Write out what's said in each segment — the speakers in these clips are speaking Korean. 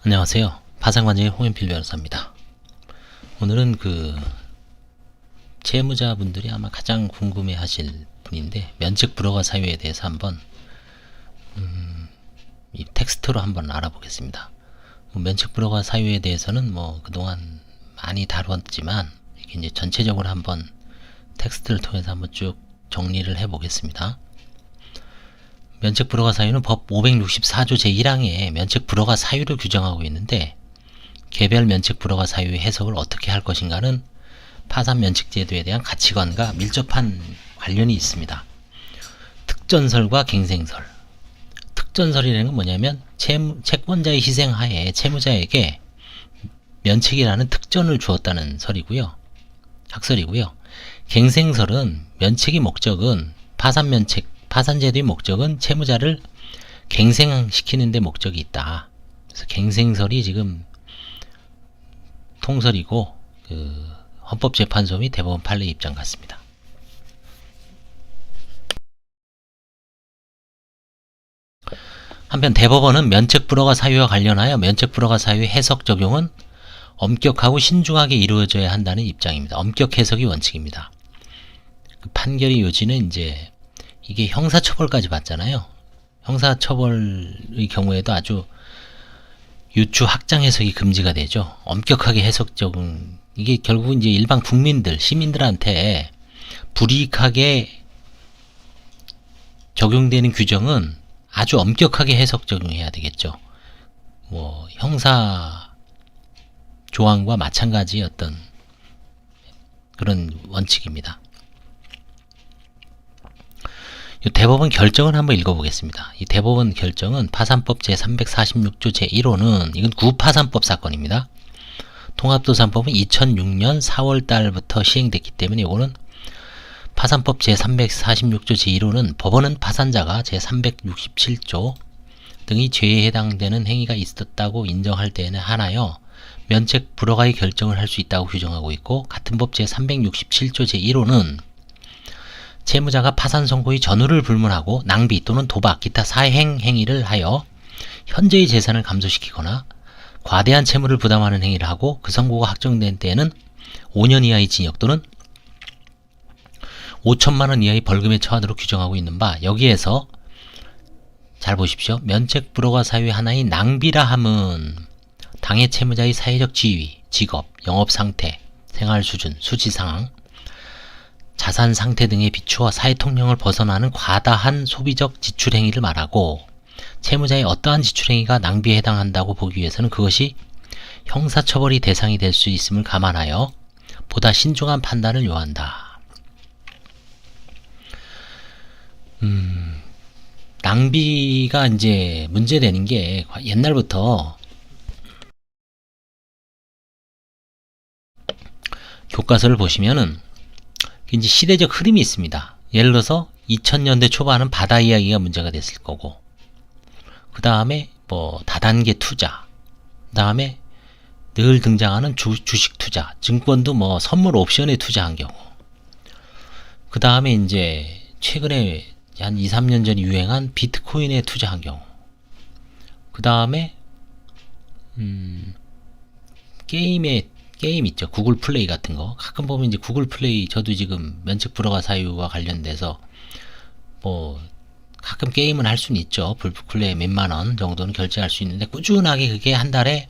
안녕하세요. 파산관제의 홍현필 변호사입니다. 오늘은 채무자분들이 아마 가장 궁금해 하실 분인데, 면책 불허가 사유에 대해서 한번 이 텍스트로 한번 알아보겠습니다. 면책 불허가 사유에 대해서는 그동안 많이 다뤘지만, 이게 이제 전체적으로 한번 텍스트를 통해서 한번 쭉 정리를 해 보겠습니다. 면책 불허가 사유는 법 564조 제1항에 면책 불허가 사유를 규정하고 있는데, 개별 면책 불허가 사유의 해석을 어떻게 할 것인가는 파산 면책 제도에 대한 가치관과 밀접한 관련이 있습니다. 특전설과 갱생설. 특전설이라는 건 뭐냐면 채권자의 희생하에 채무자에게 면책이라는 특전을 주었다는 설이고요. 학설이고요. 갱생설은 면책의 목적은 파산제도의 목적은 채무자를 갱생시키는 데 목적이 있다. 그래서 갱생설이 지금 통설이고 헌법재판소 및 대법원 판례 입장 같습니다. 한편 대법원은 면책 불허가 사유와 관련하여 면책 불허가 사유의 해석 적용은 엄격하고 신중하게 이루어져야 한다는 입장입니다. 엄격 해석이 원칙입니다. 판결의 요지는 이제 이게 형사처벌까지 받잖아요. 형사처벌의 경우에도 아주 유추 확장 해석이 금지가 되죠. 엄격하게 해석 적용, 이게 결국 이제 일반 국민들, 시민들한테 불이익하게 적용되는 규정은 아주 엄격하게 해석 적용해야 되겠죠. 형사 조항과 마찬가지의 어떤 그런 원칙입니다. 이 대법원 결정을 한번 읽어보겠습니다. 이 대법원 결정은 파산법 제346조 제1호는, 이건 구파산법 사건입니다. 통합도산법은 2006년 4월 달부터 시행됐기 때문에 이거는 파산법 제346조 제1호는 법원은 파산자가 제367조 등의 죄에 해당되는 행위가 있었다고 인정할 때에는 하나여 면책 불허가의 결정을 할 수 있다고 규정하고 있고, 같은 법 제367조 제1호는 채무자가 파산 선고의 전후를 불문하고 낭비 또는 도박, 기타 사행 행위를 하여 현재의 재산을 감소시키거나 과대한 채무를 부담하는 행위를 하고 그 선고가 확정된 때에는 5년 이하의 징역 또는 5천만 원 이하의 벌금에 처하도록 규정하고 있는 바, 여기에서 잘 보십시오. 면책 불허가 사유의 하나인 낭비라 함은 당해 채무자의 사회적 지위, 직업, 영업 상태, 생활 수준, 수지 상황, 자산 상태 등에 비추어 사회 통념을 벗어나는 과다한 소비적 지출 행위를 말하고, 채무자의 어떠한 지출 행위가 낭비에 해당한다고 보기 위해서는 그것이 형사처벌이 대상이 될 수 있음을 감안하여 보다 신중한 판단을 요한다. 낭비가 이제 문제되는 게 옛날부터 교과서를 보시면은 이제 시대적 흐름이 있습니다. 예를 들어서 2000년대 초반은 바다 이야기가 문제가 됐을 거고, 그 다음에 다단계 투자, 그 다음에 늘 등장하는 주식 투자, 증권도 선물 옵션에 투자한 경우, 그 다음에 이제 최근에 한 2, 3년 전 유행한 비트코인에 투자한 경우, 그 다음에 게임 있죠. 구글 플레이 같은 거. 가끔 보면 이제 구글 플레이, 저도 지금 면책 불허가 사유와 관련돼서 가끔 게임은 할 수는 있죠. 불플레이 몇만 원 정도는 결제할 수 있는데, 꾸준하게 그게 한 달에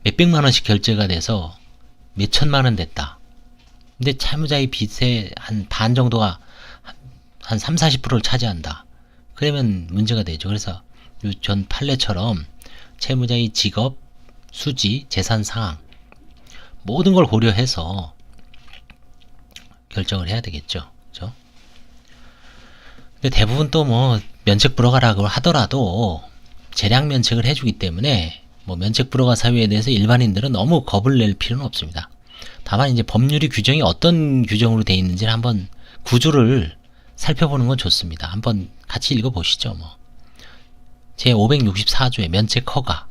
몇백만 원씩 결제가 돼서 몇천만 원 됐다. 근데 채무자의 빚의 한 반 정도가 한 3, 40%를 차지한다. 그러면 문제가 되죠. 그래서 전 판례처럼 채무자의 직업, 수지, 재산 상황 모든 걸 고려해서 결정을 해야 되겠죠. 그렇죠? 근데 대부분 또 면책 불허가라고 하더라도 재량 면책을 해주기 때문에 면책 불허가 사유에 대해서 일반인들은 너무 겁을 낼 필요는 없습니다. 다만 이제 법률의 규정이 어떤 규정으로 되어 있는지를 한번 구조를 살펴보는 건 좋습니다. 한번 같이 읽어보시죠. 제 564조의 면책 허가.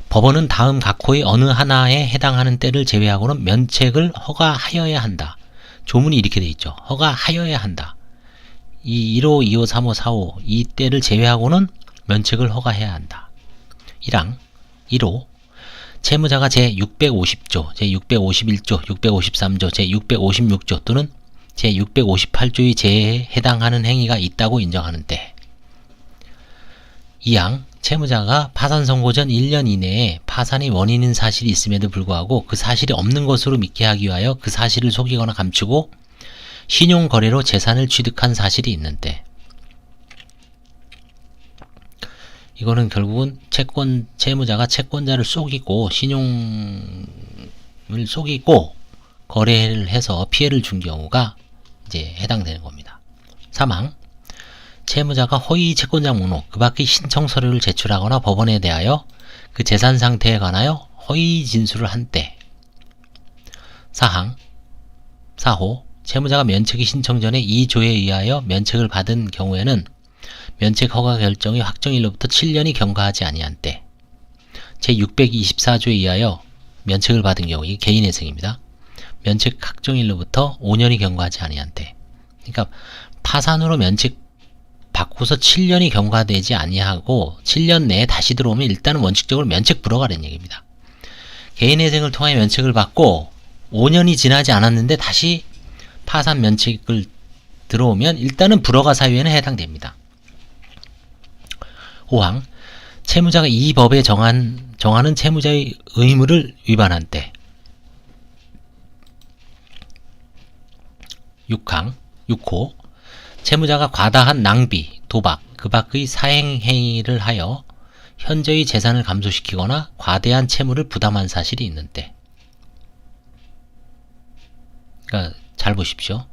법원은 다음 각호의 어느 하나에 해당하는 때를 제외하고는 면책을 허가하여야 한다. 조문이 이렇게 돼 있죠. 허가하여야 한다. 이 1호, 2호, 3호, 4호 이 때를 제외하고는 면책을 허가해야 한다. 1항 1호 채무자가 제650조, 제651조, 653조, 제656조 또는 제658조의 제에 해당하는 행위가 있다고 인정하는 때. 2항 채무자가 파산 선고 전 1년 이내에 파산의 원인인 사실이 있음에도 불구하고 그 사실이 없는 것으로 믿게 하기 위하여 그 사실을 속이거나 감추고 신용거래로 재산을 취득한 사실이 있는 때. 이거는 결국은 채무자가 채권자를 속이고 신용을 속이고 거래를 해서 피해를 준 경우가 이제 해당되는 겁니다. 3항 채무자가 허위 채권자 목록 그 밖의 신청 서류를 제출하거나 법원에 대하여 그 재산 상태에 관하여 허위 진술을 한 때. 4항 4호 채무자가 면책의 신청 전에 이 조에 의하여 면책을 받은 경우에는 면책 허가 결정의 확정일로부터 7년이 경과하지 아니한 때. 제624조에 의하여 면책을 받은 경우, 이게 개인회생입니다. 면책 확정일로부터 5년이 경과하지 아니한 때. 그러니까 파산으로 면책 받고서 7년이 경과되지 아니하고 7년 내에 다시 들어오면 일단은 원칙적으로 면책 불허가라는 얘기입니다. 개인회생을 통하여 면책을 받고 5년이 지나지 않았는데 다시 파산 면책을 들어오면 일단은 불허가 사유에는 해당됩니다. 5항 채무자가 이 법에 정하는 채무자의 의무를 위반한 때. 6호 채무자가 과다한 낭비, 도박, 그 밖의 사행행위를 하여 현저히 재산을 감소시키거나 과대한 채무를 부담한 사실이 있는 때. 그러니까 잘 보십시오.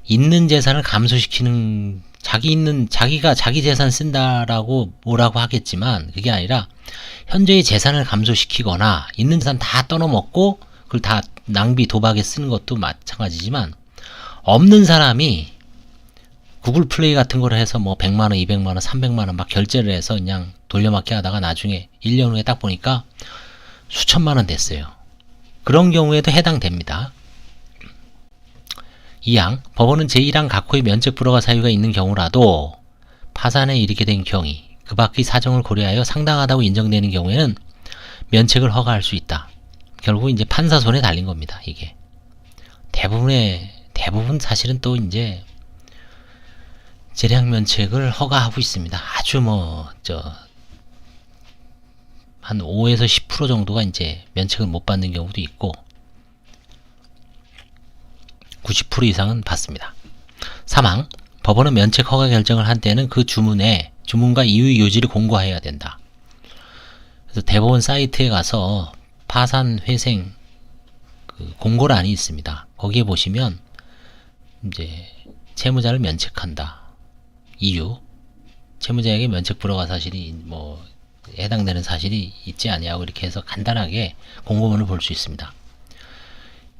있는 재산을 감소시키는 자기가 자기 재산 쓴다라고 뭐라고 하겠지만 그게 아니라 현저히 재산을 감소시키거나 있는 재산 다 떠넘었고 그걸 다 낭비 도박에 쓰는 것도 마찬가지지만 없는 사람이 구글 플레이 같은 걸 해서 뭐 100만원, 200만원, 300만원 막 결제를 해서 그냥 돌려막기 하다가 나중에 1년 후에 딱 보니까 수천만원 됐어요. 그런 경우에도 해당됩니다. 2항 법원은 제1항 각호의 면책 불허가 사유가 있는 경우라도 파산에 이르게 된 경위 그 밖의 사정을 고려하여 상당하다고 인정되는 경우에는 면책을 허가할 수 있다. 결국 이제 판사 손에 달린 겁니다. 이게 대부분 사실은 또 이제 재량 면책을 허가하고 있습니다. 아주 한 5에서 10% 정도가 이제 면책을 못 받는 경우도 있고 90% 이상은 받습니다. 3항 법원은 면책 허가 결정을 한 때는 그 주문과 이유의 요지를 공고해야 된다. 그래서 대법원 사이트에 가서 파산 회생 그 공고란이 있습니다. 거기에 보시면 이제 채무자를 면책한다. 이유, 채무자에게 면책 불허가 사실이 해당되는 사실이 있지 아니하고 이렇게 해서 간단하게 공고문을 볼 수 있습니다.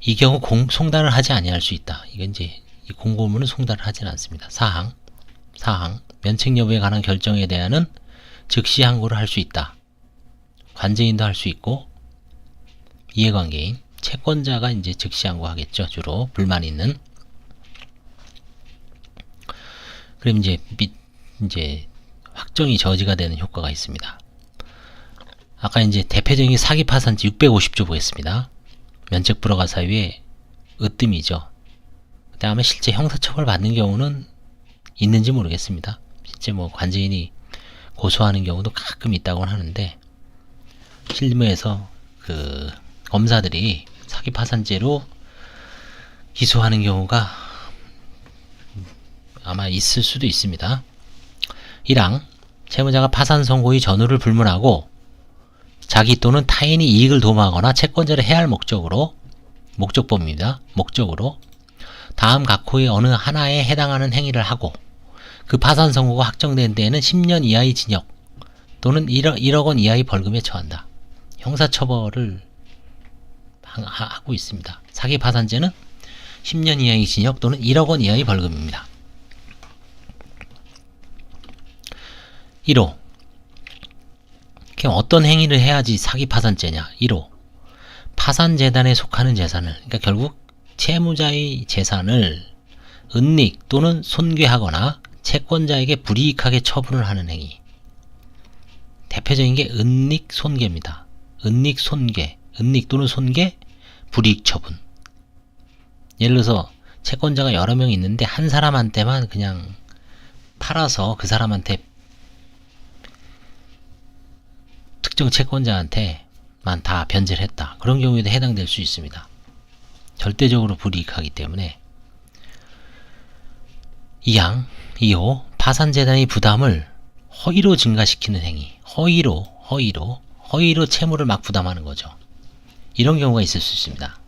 이 경우 송달을 하지 아니할 수 있다. 이건 이제 이 공고문은 송달을 하지는 않습니다. 4항 면책 여부에 관한 결정에 대한은 즉시 항고를 할 수 있다. 관제인도 할 수 있고 이해관계인, 채권자가 이제 즉시 항고하겠죠. 주로 불만 있는. 그럼 이제 확정이 저지가 되는 효과가 있습니다. 아까 이제 대표적인 사기 파산지 650조 보겠습니다. 면책 불허가 사유의 으뜸이죠. 그 다음에 실제 형사처벌 받는 경우는 있는지 모르겠습니다. 실제 관제인이 고소하는 경우도 가끔 있다고는 하는데 실무에서 그 검사들이 사기 파산죄로 기소하는 경우가 아마 있을 수도 있습니다. 1항 채무자가 파산 선고의 전후를 불문하고 자기 또는 타인이 이익을 도모하거나 채권자를 해할 목적법입니다. 목적으로 다음 각호의 어느 하나에 해당하는 행위를 하고 그 파산 선고가 확정된 데에는 10년 이하의 징역 또는 1억 원 이하의 벌금에 처한다. 형사처벌을 하고 있습니다. 사기 파산죄는 10년 이하의 징역 또는 1억 원 이하의 벌금입니다. 1호 그럼 어떤 행위를 해야지 사기 파산죄냐? 1호 파산재단에 속하는 재산을 결국 채무자의 재산을 은닉 또는 손괴하거나 채권자에게 불이익하게 처분을 하는 행위. 대표적인 게 은닉 손괴입니다. 은닉 손괴, 은닉 또는 손괴, 불이익 처분. 예를 들어서 채권자가 여러 명 있는데 한 사람한테만 그냥 팔아서 그 사람한테 특정 채권자한테만 다 변제를 했다. 그런 경우에도 해당될 수 있습니다. 절대적으로 불이익하기 때문에. 2호 파산재단의 부담을 허위로 증가시키는 행위. 허위로 채무를 막 부담하는 거죠. 이런 경우가 있을 수 있습니다.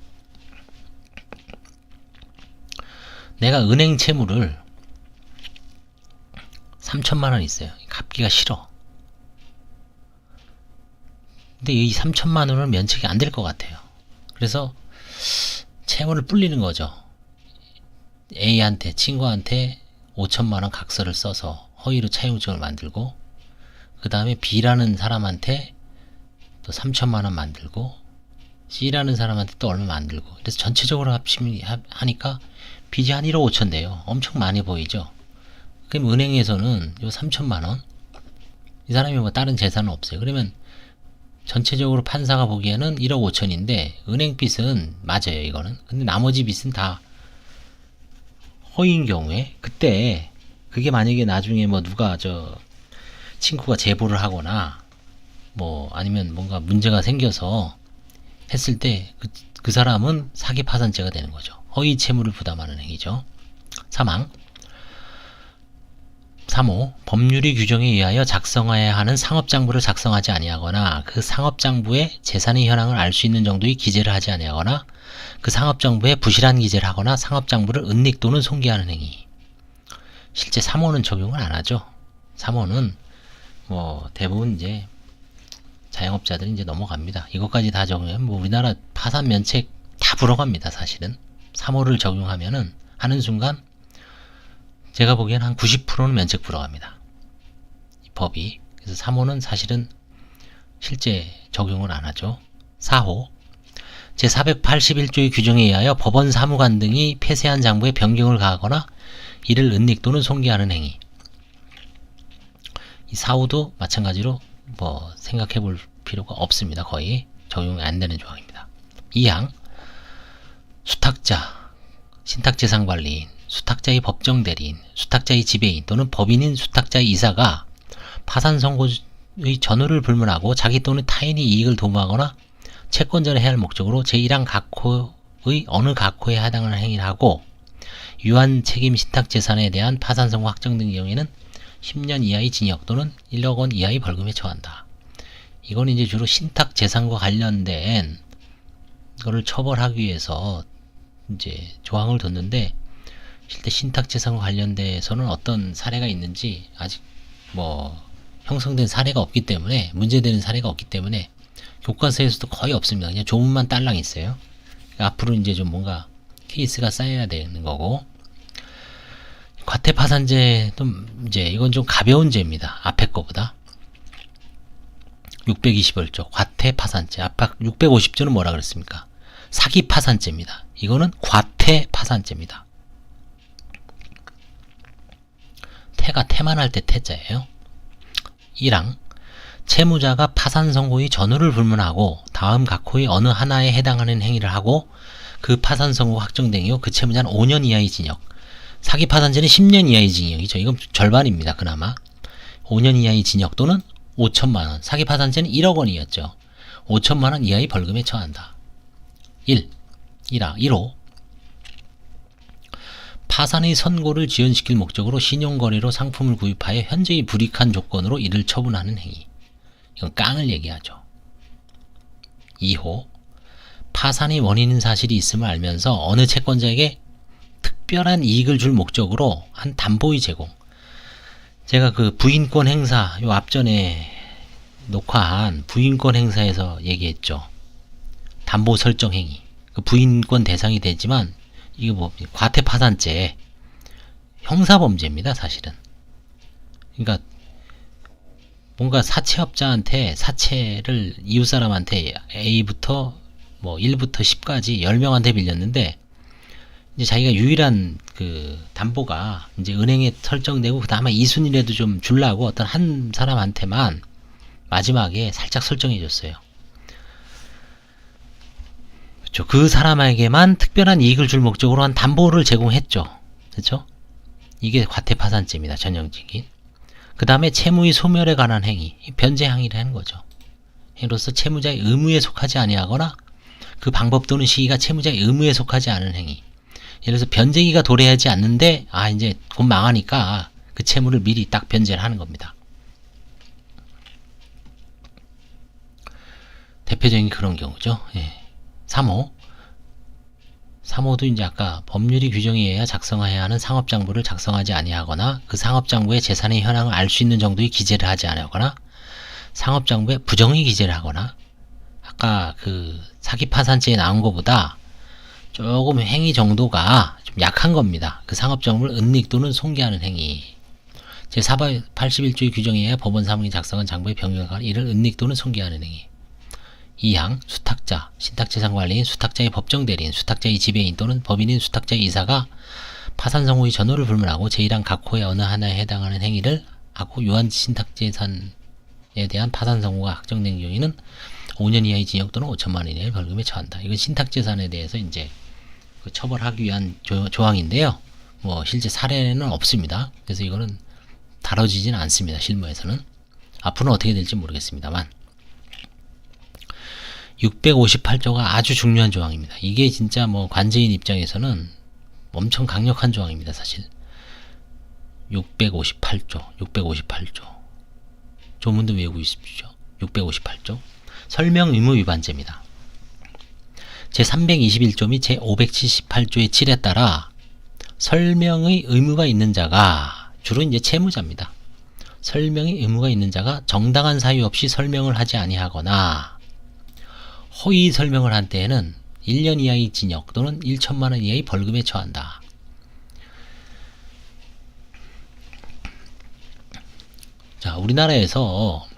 내가 은행 채무를 3천만원 있어요. 갚기가 싫어. 근데 이 3천만원은 면책이 안 될 것 같아요. 그래서 채무를 불리는 거죠. A한테, 친구한테 5천만원 각서를 써서 허위로 차용증을 만들고, 그 다음에 B라는 사람한테 또 3천만원 만들고, C라는 사람한테 또 얼마 만들고, 그래서 전체적으로 하니까 빚이 한 1억 5천 돼요. 엄청 많이 보이죠. 그럼 은행에서는 요 3천만원, 이 사람이 뭐 다른 재산은 없어요. 그러면 전체적으로 판사가 보기에는 1억 5천인데 은행 빚은 맞아요, 이거는. 근데 나머지 빚은 다 허위인 경우에, 그때 그게 만약에 나중에 뭐 누가 친구가 제보를 하거나 뭐 아니면 뭔가 문제가 생겨서 했을 때 그 사람은 사기 파산죄가 되는 거죠. 허위 채무를 부담하는 행위죠. 3호 법률의 규정에 의하여 작성해야 하는 상업장부를 작성하지 아니하거나 그 상업장부에 재산의 현황을 알 수 있는 정도의 기재를 하지 아니하거나 그 상업장부에 부실한 기재를 하거나 상업장부를 은닉 또는 손괴하는 행위. 실제 3호는 적용을 안 하죠. 3호는 뭐 대부분 이제 자영업자들이 이제 넘어갑니다. 이것까지 다 적용하면 뭐 우리나라 파산 면책 다 불어갑니다. 사실은 3호를 적용하면은 하는 순간 제가 보기엔 한 90%는 면책 불어갑니다. 이 법이. 그래서 3호는 사실은 실제 적용을 안 하죠. 4호 제481조의 규정에 의하여 법원 사무관 등이 폐쇄한 장부에 변경을 가하거나 이를 은닉 또는 손괴하는 행위. 이 4호도 마찬가지로 뭐 생각해 볼 필요가 없습니다. 거의 적용이 안 되는 조항입니다. 2항 수탁자, 신탁재산관리인, 수탁자의 법정 대리인, 수탁자의 지배인 또는 법인인 수탁자의 이사가 파산 선고의 전후를 불문하고 자기 또는 타인이 이익을 도모하거나 채권자를 해할 목적으로 제1항 각호의 어느 각호에 해당하는 행위를 하고 유한 책임 신탁재산에 대한 파산 선고 확정 등의 경우에는 10년 이하의 징역 또는 1억 원 이하의 벌금에 처한다. 이건 이제 주로 신탁재산과 관련된 거를 처벌하기 위해서 이제 조항을 뒀는데, 실제 신탁재산과 관련돼서는 어떤 사례가 있는지 아직 뭐 형성된 사례가 없기 때문에, 문제되는 사례가 없기 때문에 교과서에서도 거의 없습니다. 그냥 조문만 딸랑 있어요. 앞으로 이제 좀 뭔가 케이스가 쌓여야 되는 거고, 과태파산죄도 이제 이건 좀 가벼운 죄입니다. 앞에 거보다. 621조 과태파산죄. 아까 650조는 뭐라 그랬습니까? 사기파산죄입니다. 이거는 과태파산죄입니다. 태가 태만할 때 태자예요. 1항 채무자가 파산 선고의 전후를 불문하고 다음 각호의 어느 하나에 해당하는 행위를 하고 그 파산 선고가 확정된 이후 그 채무자는 5년 이하의 징역, 사기 파산죄는 10년 이하의 징역이죠. 이건 절반입니다. 그나마 5년 이하의 징역 또는 5천만원, 사기 파산죄는 1억 원이었죠. 5천만원 이하의 벌금에 처한다. 1호 파산의 선고를 지연시킬 목적으로 신용거래로 상품을 구입하여 현재의 불이익한 조건으로 이를 처분하는 행위. 이건 깡을 얘기하죠. 2호 파산의 원인인 사실이 있음을 알면서 어느 채권자에게 특별한 이익을 줄 목적으로 한 담보의 제공. 제가 그 부인권 행사 요 앞전에 녹화한 부인권 행사에서 얘기했죠. 담보 설정 행위. 그 부인권 대상이 되지만 이게 뭐 과태파산죄 형사범죄입니다. 사실은. 그러니까 뭔가 사채업자한테 사채를 이웃사람한테 A부터 뭐 1부터 10까지 10명한테 빌렸는데 이제 자기가 유일한 그 담보가 이제 은행에 설정되고, 그 다음에 2순위라도 좀 주려고 어떤 한 사람한테만 마지막에 살짝 설정해 줬어요. 그렇죠. 그 사람에게만 특별한 이익을 줄 목적으로 한 담보를 제공했죠. 그렇죠? 이게 과태파산죄입니다. 전형적인. 그 다음에 채무의 소멸에 관한 행위, 변제 행위라는 거죠. 행위로서 채무자의 의무에 속하지 아니하거나 그 방법 또는 시기가 채무자의 의무에 속하지 않은 행위. 예를 들어서 변제기가 도래하지 않는데 이제 곧 망하니까 그 채무를 미리 딱 변제를 하는 겁니다. 대표적인 그런 경우죠. 3호. 3호도 이제 아까 법률이 규정에 의해 작성해야 하는 상업장부를 작성하지 아니하거나 그 상업장부의 재산의 현황을 알 수 있는 정도의 기재를 하지 아니하거나 상업장부에 부정의 기재를 하거나, 아까 그 사기파산죄에 나온 것보다 조금 행위 정도가 좀 약한 겁니다. 그 상업장부를 은닉 또는 손괴하는 행위. 제481조의 규정에 의해 법원 사무인이 작성한 장부의 변경에 관한 이를 은닉 또는 손괴하는 행위. 2항 수탁자, 신탁재산관리인, 수탁자의 법정대리인, 수탁자의 지배인 또는 법인인 수탁자의 이사가 파산선고의 전호를 불문하고 제1항 각 호의 어느 하나에 해당하는 행위를 하고 유한 신탁재산에 대한 파산선고가 확정된 경우에는 5년 이하의 징역 또는 5천만 원 이하의 벌금에 처한다. 이건 신탁재산에 대해서 이제 그 처벌하기 위한 조항인데요. 뭐 실제 사례는 없습니다. 그래서 이거는 다뤄지지는 않습니다. 실무에서는. 앞으로는 어떻게 될지 모르겠습니다만. 658조가 아주 중요한 조항입니다. 이게 진짜 뭐 관제인 입장에서는 엄청 강력한 조항입니다. 사실 658조 조문도 외우고 있으십시오. 658조 설명 의무 위반죄입니다. 제321조 및 제578조의 7에 따라 설명의 의무가 있는 자가 주로 이제 채무자입니다. 설명의 의무가 있는 자가 정당한 사유 없이 설명을 하지 아니하거나 허위 설명을 한 때에는 1년 이하의 징역 또는 1천만 원 이하의 벌금에 처한다. 자, 우리나라에서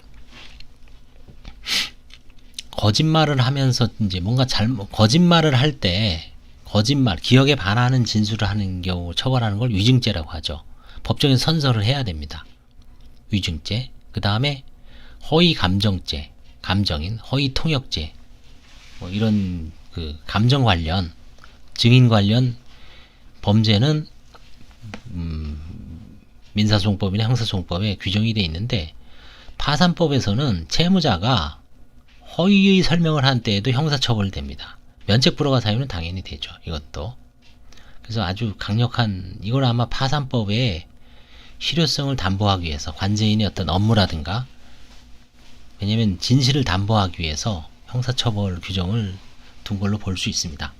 거짓말을 하면서 이제 뭔가 거짓말을 할 때 기억에 반하는 진술을 하는 경우 처벌하는 걸 위증죄라고 하죠. 법정에 선서를 해야 됩니다. 위증죄. 그 다음에 허위 감정죄, 감정인, 허위 통역죄. 뭐 이런 그 감정 관련, 증인 관련 범죄는 민사소송법이나 형사소송법에 규정이 되어 있는데, 파산법에서는 채무자가 허위의 설명을 한 때에도 형사처벌됩니다. 면책 불허가 사유는 당연히 되죠. 이것도. 그래서 아주 강력한, 이걸 아마 파산법의 실효성을 담보하기 위해서 관제인의 어떤 업무라든가, 왜냐면 진실을 담보하기 위해서 형사처벌 규정을 둔 걸로 볼 수 있습니다.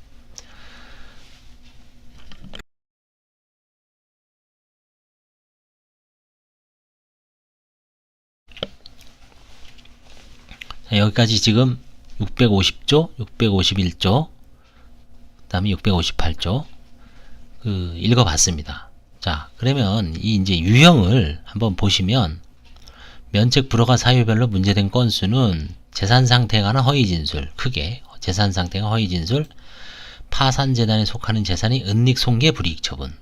자, 여기까지 지금 650조, 651조, 그 다음에 658조 읽어봤습니다. 자, 그러면 이 이제 유형을 한번 보시면, 면책 불허가 사유별로 문제된 건수는 재산 상태에 관한 허위 진술, 크게 재산 상태가 허위 진술, 파산재단에 속하는 재산이 은닉 손괴 불이익 처분,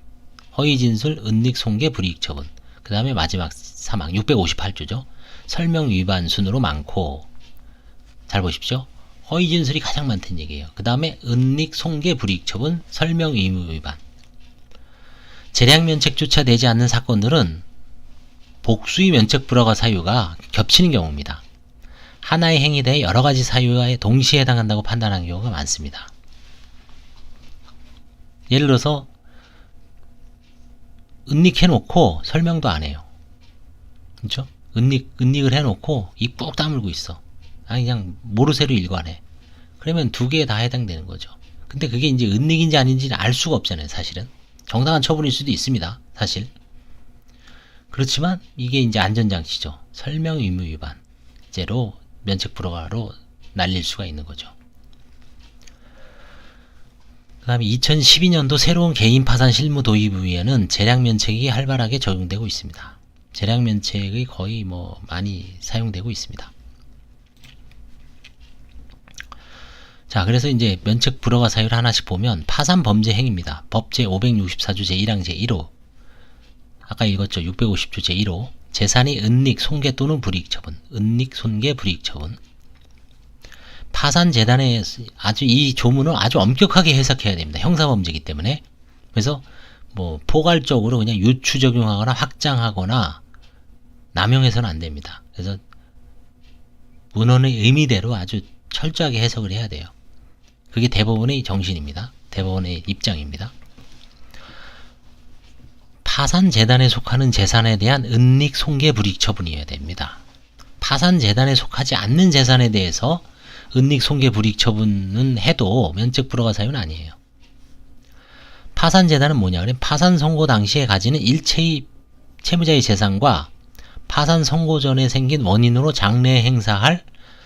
허위 진술, 은닉 손괴 불이익 처분, 그 다음에 마지막 사망 658조죠. 설명 위반 순으로 많고, 잘 보십시오. 허위 진술이 가장 많다는 얘기예요. 그 다음에 은닉 손괴 불이익 처분, 설명 의무 위반. 재량 면책조차 되지 않는 사건들은 복수의 면책 불허가 사유가 겹치는 경우입니다. 하나의 행위에 대해 여러 가지 사유에 동시에 해당한다고 판단하는 경우가 많습니다. 예를 들어서 은닉해놓고 설명도 안 해요. 그렇죠? 은닉을 해놓고 입 꾹 다물고 있어. 그냥 모르쇠로 일관해. 그러면 두 개에 다 해당되는 거죠. 근데 그게 이제 은닉인지 아닌지는 알 수가 없잖아요. 사실은 정당한 처분일 수도 있습니다. 사실. 그렇지만 이게 이제 안전장치죠. 설명 의무 위반죄로 면책 불허가로 날릴 수가 있는 거죠. 그 다음에 2012년도 새로운 개인 파산 실무 도입 이후에는 재량 면책이 활발하게 적용되고 있습니다. 재량 면책이 거의 많이 사용되고 있습니다. 자, 그래서 이제 면책 불허가 사유를 하나씩 보면 파산 범죄 행위입니다. 법 제564조 제1항 제1호. 아까 읽었죠. 650조 제1호. 재산이 은닉, 손괴 또는 불이익 처분. 은닉, 손괴, 불이익 처분. 파산재단에 아주 이 조문을 아주 엄격하게 해석해야 됩니다. 형사범죄이기 때문에. 그래서 뭐 포괄적으로 그냥 유추 적용하거나 확장하거나 남용해서는 안 됩니다. 그래서 문헌의 의미대로 아주 철저하게 해석을 해야 돼요. 그게 대법원의 정신입니다. 대법원의 입장입니다. 파산재단에 속하는 재산에 대한 은닉, 손괴, 불이익 처분이어야 됩니다. 파산재단에 속하지 않는 재산에 대해서 은닉, 손괴, 불이익 처분은 해도 면책 불허가 사유는 아니에요. 파산재단은 뭐냐? 그러면 파산 선고 당시에 가지는 일체의 채무자의 재산과 파산 선고 전에 생긴 원인으로 장래 행사할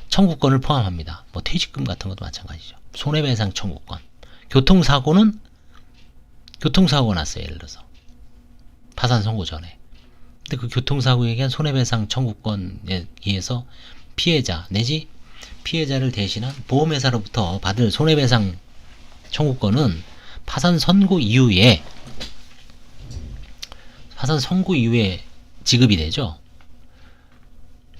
청구권을 포함합니다. 뭐 퇴직금 같은 것도 마찬가지죠. 손해배상 청구권. 교통사고는 교통사고가 났어요. 예를 들어서 파산 선고 전에. 근데 그 교통사고에 의한 손해배상 청구권에 의해서 피해자 내지 피해자를 대신한 보험회사로부터 받을 손해배상 청구권은 파산 선고 이후에 지급이 되죠.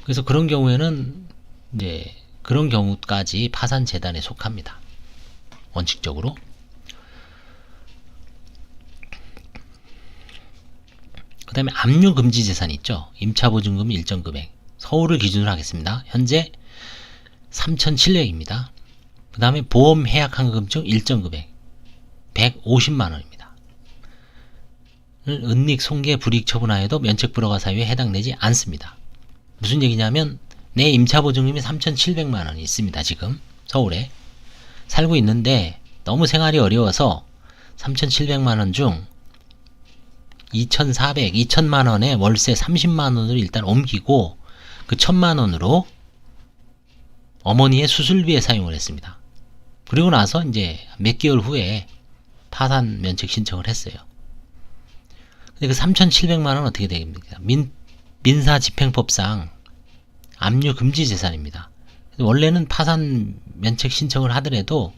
그래서 그런 경우에는 이제 그런 경우까지 파산재단에 속합니다. 원칙적으로. 그 다음에 압류금지 재산 있죠. 임차보증금 일정 금액. 서울을 기준으로 하겠습니다. 현재 3,700입니다. 그 다음에 보험 해약환급증 일정 금액 150만원입니다. 은닉, 손괴, 불이익 처분하여도 면책 불허가 사유에 해당되지 않습니다. 무슨 얘기냐면 내 임차보증금이 3,700만원이 있습니다. 지금 서울에 살고 있는데 너무 생활이 어려워서 3,700만원 중 2,400, 2,000만원에 월세 30만원을 일단 옮기고 그 1,000만원으로 어머니의 수술비에 사용을 했습니다. 그리고 나서 이제 몇 개월 후에 파산 면책 신청을 했어요. 근데 그 3,700만원 어떻게 됩니까? 민사집행법상 압류 금지 재산입니다. 원래는 파산 면책 신청을 하더라도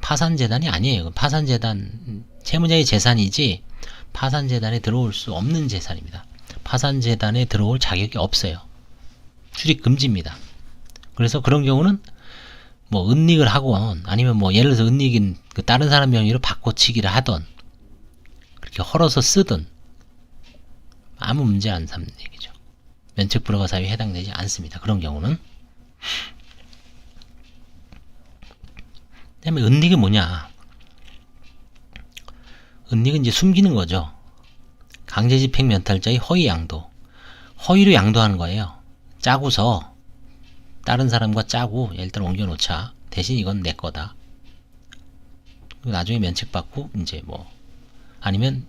파산재단이 아니에요. 파산재단 채무자의 재산이지 파산재단에 들어올 수 없는 재산입니다. 파산재단에 들어올 자격이 없어요. 출입 금지입니다. 그래서 그런 경우는 뭐 은닉을 하건 아니면 뭐 예를 들어서 은닉인 그 다른 사람 명의로 바꿔치기를 하던 그렇게 헐어서 쓰든 아무 문제 안 삼는 얘기죠. 면책 불허가 사유에 해당되지 않습니다. 그런 경우는. 그다음에 은닉이 뭐냐? 은닉은 이제 숨기는 거죠. 강제집행 면탈자의 허위 양도. 허위로 양도하는 거예요. 짜고서 다른 사람과 짜고 일단 옮겨놓자. 대신 이건 내 거다. 나중에 면책받고 이제 뭐 아니면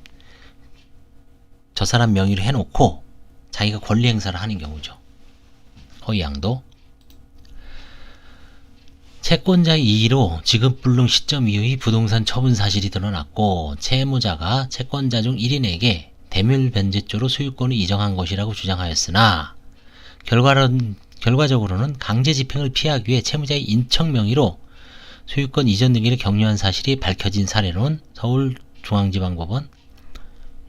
저 사람 명의로 해놓고 자기가 권리 행사를 하는 경우죠. 허위 양도. 채권자의 이의로 지급불능 시점 이후의 부동산 처분 사실이 드러났고 채무자가 채권자 중 1인에게 대물변제조로 소유권을 이정한 것이라고 주장하였으나 결과적으로는 강제집행을 피하기 위해 채무자의 인척 명의로 소유권 이전 등기를 격려한 사실이 밝혀진 사례로는 서울중앙지방법원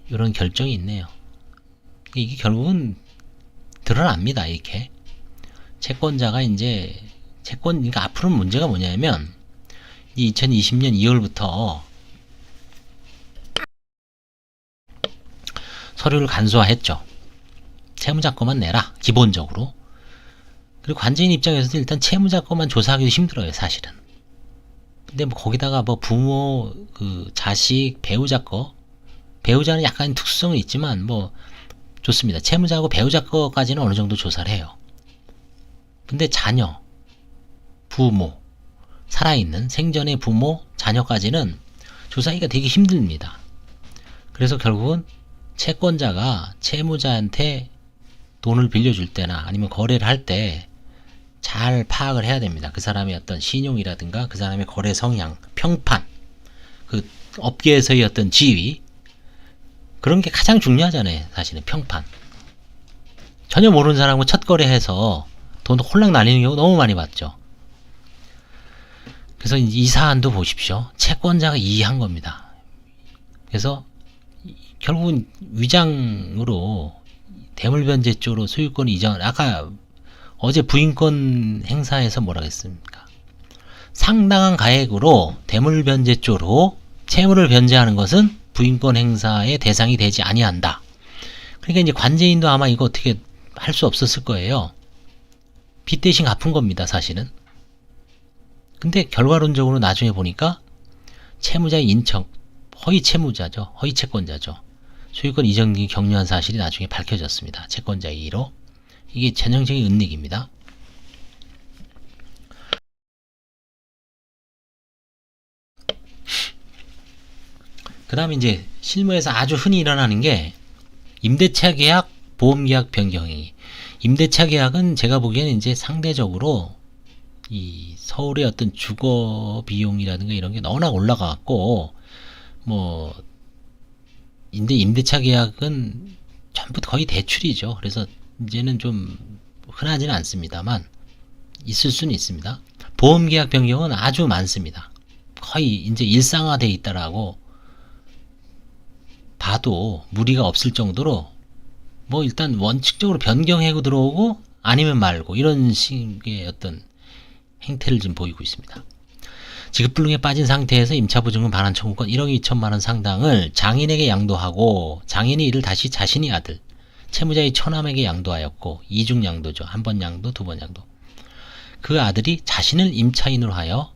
이런 결정이 있네요. 이게 결국은 드러납니다. 이렇게 채권자가 이제 그러니까 앞으로는 문제가 뭐냐면 2020년 2월부터 서류를 간소화했죠. 채무자 거만 내라. 기본적으로. 그리고 관제인 입장에서도 일단 채무자 거만 조사하기도 힘들어요. 사실은. 근데 뭐 거기다가 뭐 부모, 그 자식, 배우자 거. 배우자는 약간 특수성은 있지만 뭐 좋습니다. 채무자하고 배우자 거까지는 어느 정도 조사를 해요. 근데 자녀, 부모, 살아있는 생전의 부모, 자녀까지는 조사하기가 되게 힘듭니다. 그래서 결국은 채권자가 채무자한테 돈을 빌려줄 때나 아니면 거래를 할 때 잘 파악을 해야 됩니다. 그 사람의 어떤 신용이라든가 그 사람의 거래 성향, 평판, 그 업계에서의 어떤 지위, 그런 게 가장 중요하잖아요. 사실은 평판. 전혀 모르는 사람과 첫 거래해서 돈 홀랑 날리는 경우 너무 많이 봤죠. 그래서 이 사안도 보십시오. 채권자가 이의한 겁니다. 그래서 결국은 위장으로 대물변제 쪽으로 소유권 이전을, 아까 어제 부인권 행사에서 뭐라 했습니까? 상당한 가액으로 대물변제 쪽으로 채무를 변제하는 것은 부인권 행사의 대상이 되지 아니한다. 그러니까 이제 관제인도 아마 이거 어떻게 할 수 없었을 거예요. 빚 대신 갚은 겁니다, 사실은. 근데 결과론적으로 나중에 보니까 채무자의 인척, 허위 채무자죠. 허위 채권자죠. 소유권 이전이 격려한 사실이 나중에 밝혀졌습니다. 채권자의 이의로. 이게 전형적인 은닉입니다. 그 다음에 이제 실무에서 아주 흔히 일어나는 게 임대차 계약, 보험계약 변경행위. 임대차 계약은 제가 보기에는 이제 상대적으로 이 서울의 어떤 주거 비용이라든가 이런 게 워낙 올라가갖고 뭐 임대차 계약은 전부 거의 대출이죠. 그래서 이제는 좀 흔하지는 않습니다만 있을 수는 있습니다. 보험계약 변경은 아주 많습니다. 거의 이제 일상화되어 있다라고 봐도 무리가 없을 정도로 뭐 일단 원칙적으로 변경해고 들어오고 아니면 말고 이런 식의 어떤 행태를 지금 보이고 있습니다. 지급불능에 빠진 상태에서 임차보증금 반환 청구권 1억 2천만원 상당을 장인에게 양도하고 장인이 이를 다시 자신의 아들 채무자의 처남에게 양도하였고 이중 양도죠. 한 번 양도, 두 번 양도. 그 아들이 자신을 임차인으로 하여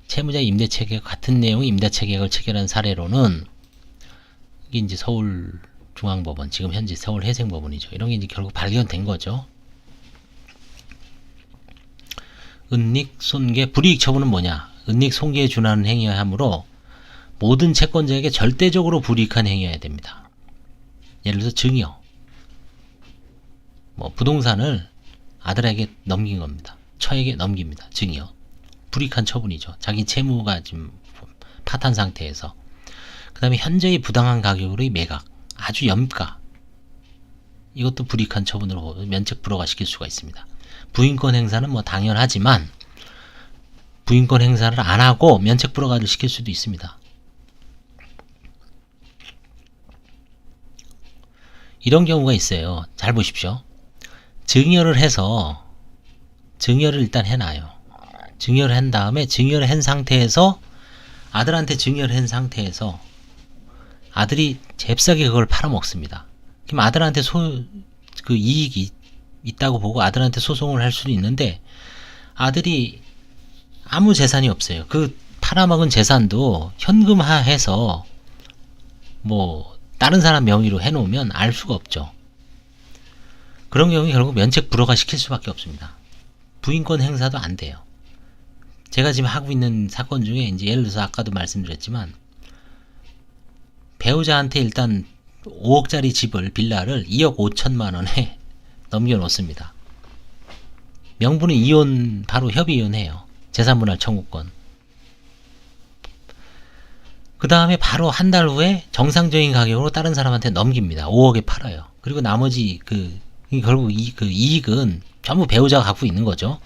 채무자의 임대체계약 같은 내용의 임대체계약을 체결한 사례로는 이게 이제 서울중앙법원, 지금 현재 서울해생법원이죠. 이런 게 이제 결국 발견된 거죠. 은닉, 손괴, 불이익 처분은 뭐냐? 은닉, 손괴에 준하는 행위여야 하므로 모든 채권자에게 절대적으로 불이익한 행위여야 됩니다. 예를 들어서 증여, 뭐 부동산을 아들에게 넘긴 겁니다. 처에게 넘깁니다. 증여. 불이익한 처분이죠. 자기 채무가 지금 파탄 상태에서. 그 다음에 현재의 부당한 가격으로의 매각, 아주 염가. 이것도 불이익한 처분으로 면책 불허가 시킬 수가 있습니다. 부인권 행사는 뭐 당연하지만 부인권 행사를 안 하고 면책 불허가를 시킬 수도 있습니다. 이런 경우가 있어요. 잘 보십시오. 증여를 해서 증여를 일단 해놔요. 증여를 한 다음에 증여를 한 상태에서 아들한테 증여를 한 상태에서 아들이 잽싸게 그걸 팔아먹습니다. 그럼 아들한테 그 이익이 있다고 보고 아들한테 소송을 할 수도 있는데 아들이 아무 재산이 없어요. 그 팔아먹은 재산도 현금화해서 뭐 다른 사람 명의로 해놓으면 알 수가 없죠. 그런 경우에 결국 면책 불허가 시킬 수밖에 없습니다. 부인권 행사도 안 돼요. 제가 지금 하고 있는 사건 중에 이제 예를 들어서 아까도 말씀드렸지만 배우자한테 일단 5억짜리 집을 빌라를 2억 5천만 원에 넘겨놓습니다. 명분은 이혼, 바로 협의 이혼해요. 재산분할 청구권. 그 다음에 바로 한 달 후에 정상적인 가격으로 다른 사람한테 넘깁니다. 5억에 팔아요. 그리고 나머지 결국 그 이익은 전부 배우자가 갖고 있는 거죠.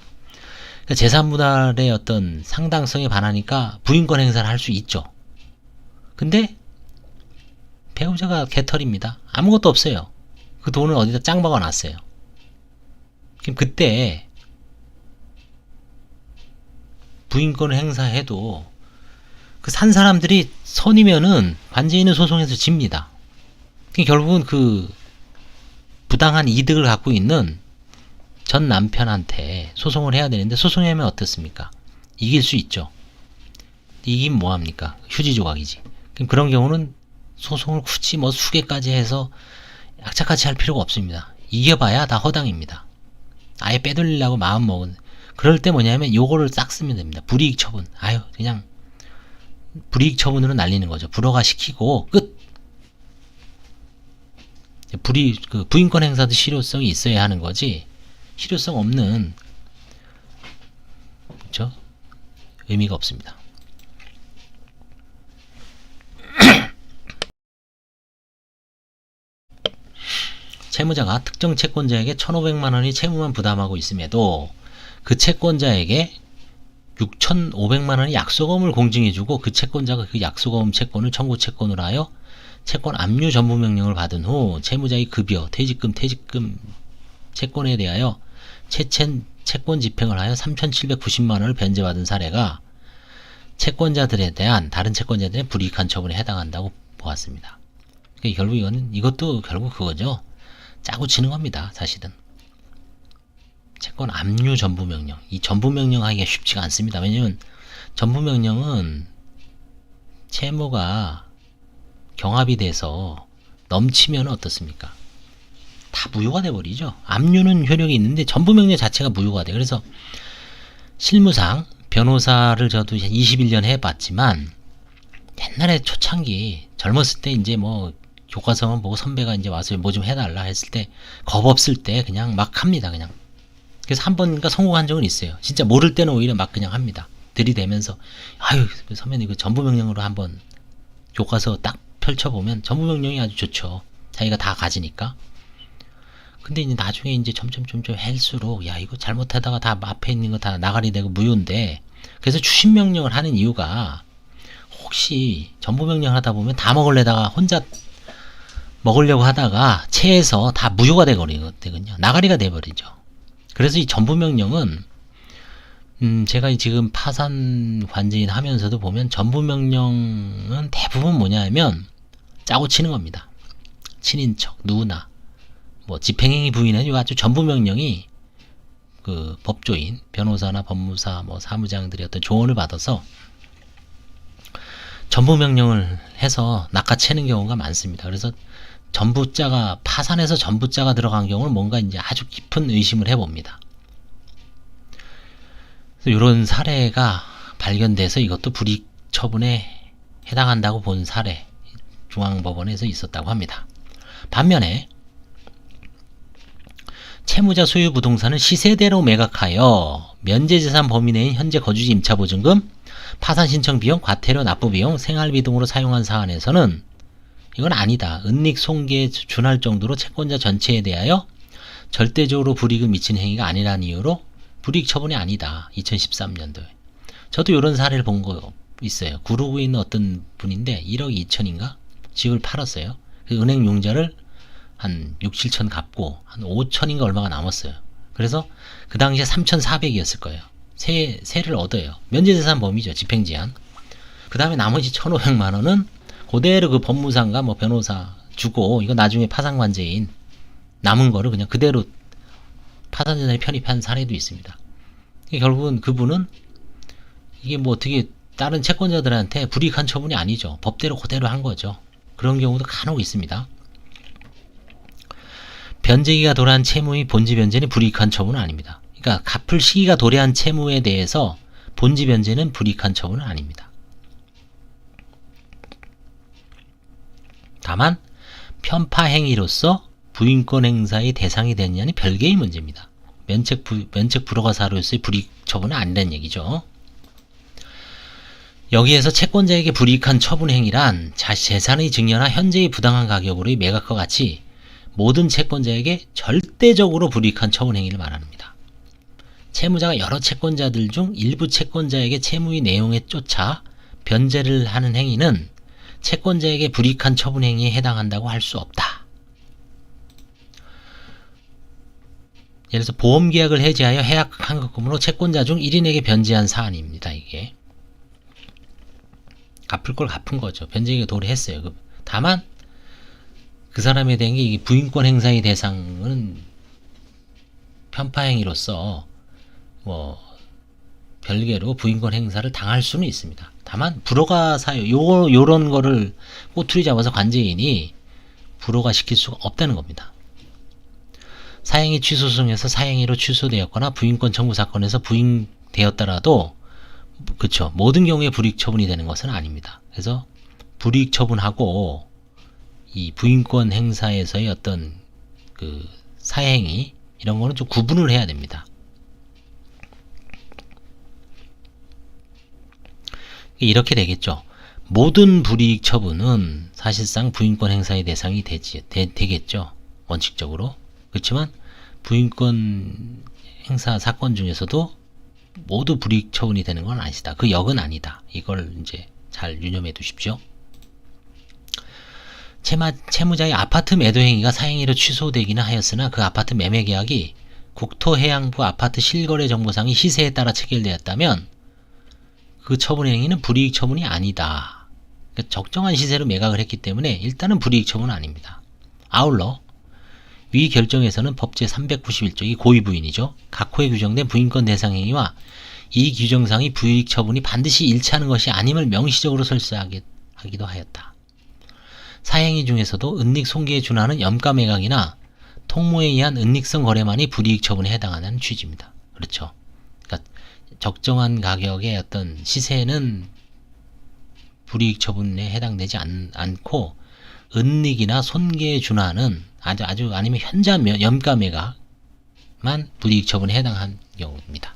그러니까 재산분할의 어떤 상당성에 반하니까 부인권 행사를 할 수 있죠. 근데 배우자가 개털입니다. 아무것도 없어요. 그 돈을 어디다 짱 박아놨어요. 그럼 그때 부인권을 행사해도 그 산 사람들이 선이면은 관제인은 소송에서 집니다. 결국은 그 부당한 이득을 갖고 있는 전 남편한테 소송을 해야 되는데 소송하면 어떻습니까? 이길 수 있죠. 이기면 뭐합니까? 휴지 조각이지. 그럼 그런 경우는 소송을 굳이 뭐 수개까지 해서 악착같이 할 필요가 없습니다. 이겨봐야 다 허당입니다. 아예 빼돌리려고 마음먹은. 그럴 때 뭐냐면 요거를 싹 쓰면 됩니다. 불이익 처분. 아유 그냥 불이익 처분으로 날리는 거죠. 불허가 시키고 끝. 부인권 행사도 실효성이 있어야 하는 거지. 실효성 없는 그렇죠? 의미가 없습니다. 채무자가 특정 채권자에게 1,500만 원의 채무만 부담하고 있음에도 그 채권자에게 6,500만 원의 약소금을 공증해주고 그 채권자가 그 약소금 채권을 청구 채권으로 하여 채권 압류 전부 명령을 받은 후 채무자의 급여, 퇴직금 채권에 대하여 채권 집행을 하여 3,790만 원을 변제받은 사례가 채권자들에 대한 다른 채권자들의 불이익한 처분에 해당한다고 보았습니다. 그러니까 결국 이것도 결국 그거죠. 짜고 치는 겁니다. 사실은. 채권 압류 전부 명령. 이 전부 명령 하기가 쉽지가 않습니다. 왜냐면 전부 명령은 채무가 경합이 돼서 넘치면 어떻습니까? 다 무효가 돼버리죠. 압류는 효력이 있는데 전부 명령 자체가 무효가 돼. 그래서 실무상 변호사를 저도 21년 해봤지만 옛날에 초창기 젊었을 때 이제 뭐 교과서만 보고 선배가 이제 와서 뭐 좀 해달라 했을 때 겁 없을 때 그냥 막 합니다. 그냥. 그래서 한 번인가 성공한 적은 있어요. 진짜 모를 때는 오히려 막 그냥 합니다. 들이대면서 아유 선배님 그 전부 명령으로 한번 교과서 딱 펼쳐보면 전부 명령이 아주 좋죠. 자기가 다 가지니까. 근데 이제 나중에 이제 점점 할수록 야 이거 잘못하다가 다 앞에 있는 거 다 나가리 되고 무효인데 그래서 추심 명령을 하는 이유가 혹시 전부 명령 하다 보면 다 먹으려다가 혼자 먹으려고 하다가 체해서 다 무효가 되거든요. 나가리가 돼버리죠. 그래서 이 전부 명령은 제가 지금 파산 관제인 하면서도 보면 전부 명령은 대부분 뭐냐면 짜고 치는 겁니다. 친인척, 누나, 뭐 집행행위 부인은 아주 전부 명령이 그 법조인, 변호사나 법무사, 뭐 사무장들의 어떤 조언을 받아서 전부 명령을 해서 낚아채는 경우가 많습니다. 그래서 전부자가 파산해서 전부자가 들어간 경우는 뭔가 이제 아주 깊은 의심을 해봅니다. 이런 사례가 발견돼서 이것도 불이익 처분에 해당한다고 본 사례 중앙법원에서 있었다고 합니다. 반면에 채무자 소유 부동산을 시세대로 매각하여 면제재산 범위 내인 현재 거주지 임차보증금, 파산 신청 비용, 과태료 납부 비용, 생활비 등으로 사용한 사안에서는 이건 아니다. 은닉 손괴에 준할 정도로 채권자 전체에 대하여 절대적으로 불이익을 미치는 행위가 아니라는 이유로 불이익 처분이 아니다. 2013년도에. 저도 이런 사례를 본 거 있어요. 구로구에 있는 어떤 분인데 1억 2천인가? 집을 팔았어요. 그 은행 융자를 한 6, 7천 갚고 한 5천인가 얼마가 남았어요. 그래서 그 당시에 3,400이었을 거예요. 세를 얻어요. 면제재산 범위죠. 집행제한. 그 다음에 나머지 1,500만 원은 그대로 그 법무사인가 뭐 변호사 주고 이거 나중에 파산관제인 남은 거를 그냥 그대로 파산재산에 편입한 사례도 있습니다. 결국은 그분은 이게 뭐 어떻게 다른 채권자들한테 불이익한 처분이 아니죠. 법대로 그대로 한 거죠. 그런 경우도 간혹 있습니다. 변제기가 도래한 채무의 본지 변제는 불이익한 처분은 아닙니다. 그러니까 갚을 시기가 도래한 채무에 대해서 본지 변제는 불이익한 처분은 아닙니다. 다만 편파 행위로서 부인권 행사의 대상이 됐냐는 별개의 문제입니다. 면책 불허가 사로서의 불이익 처분은 아니라는 얘기죠. 여기에서 채권자에게 불이익한 처분 행위란 재산의 증여나 현재의 부당한 가격으로의 매각과 같이 모든 채권자에게 절대적으로 불이익한 처분 행위를 말합니다. 채무자가 여러 채권자들 중 일부 채권자에게 채무의 내용에 쫓아 변제를 하는 행위는 채권자에게 불이익한 처분 행위에 해당한다고 할 수 없다. 예를 들어서 보험계약을 해지하여 해약 환급금으로 채권자 중 1인에게 변제한 사안입니다. 이게 갚을 걸 갚은 거죠. 변제기가 도래했어요. 다만 그 사람에 대한 게 부인권 행사의 대상은 편파행위로서 뭐 별개로 부인권 행사를 당할 수는 있습니다. 다만 불허가 사유 요런 거를 꼬투리 잡아서 관제인이 불허가 시킬 수가 없다는 겁니다. 사행위 취소소송에서 사행위로 취소되었거나 부인권 청구 사건에서 부인되었더라도 그쵸 모든 경우에 불이익 처분이 되는 것은 아닙니다. 그래서 불이익 처분하고 이 부인권 행사에서의 어떤 그 사행위 이런 거는 좀 구분을 해야 됩니다. 이렇게 되겠죠. 모든 불이익 처분은 사실상 부인권 행사의 대상이 되겠죠. 원칙적으로. 그렇지만 부인권 행사 사건 중에서도 모두 불이익 처분이 되는 건 아니다. 그 역은 아니다. 이걸 이제 잘 유념해 두십시오. 채무자의 아파트 매도 행위가 사행위로 취소되기는 하였으나 그 아파트 매매 계약이 국토해양부 아파트 실거래 정보상의 시세에 따라 체결되었다면 그 처분 행위는 불이익 처분이 아니다. 그러니까 적정한 시세로 매각을 했기 때문에 일단은 불이익 처분은 아닙니다. 아울러 위 결정에서는 법제 391조, 이 고의 부인이죠. 각호에 규정된 부인권 대상 행위와 이 규정상의 불이익 처분이 반드시 일치하는 것이 아님을 명시적으로 설사하기도 하였다. 사행위 중에서도 은닉 손괴에 준하는 염가 매각이나 통모에 의한 은닉성 거래만이 불이익 처분에 해당하는 취지입니다. 그렇죠. 그러니까 적정한 가격의 어떤 시세는 불이익 처분에 해당되지 않고 은닉이나 손괴에 준하는 아주 아니면 현자 염가 매각만 불이익 처분에 해당한 경우입니다.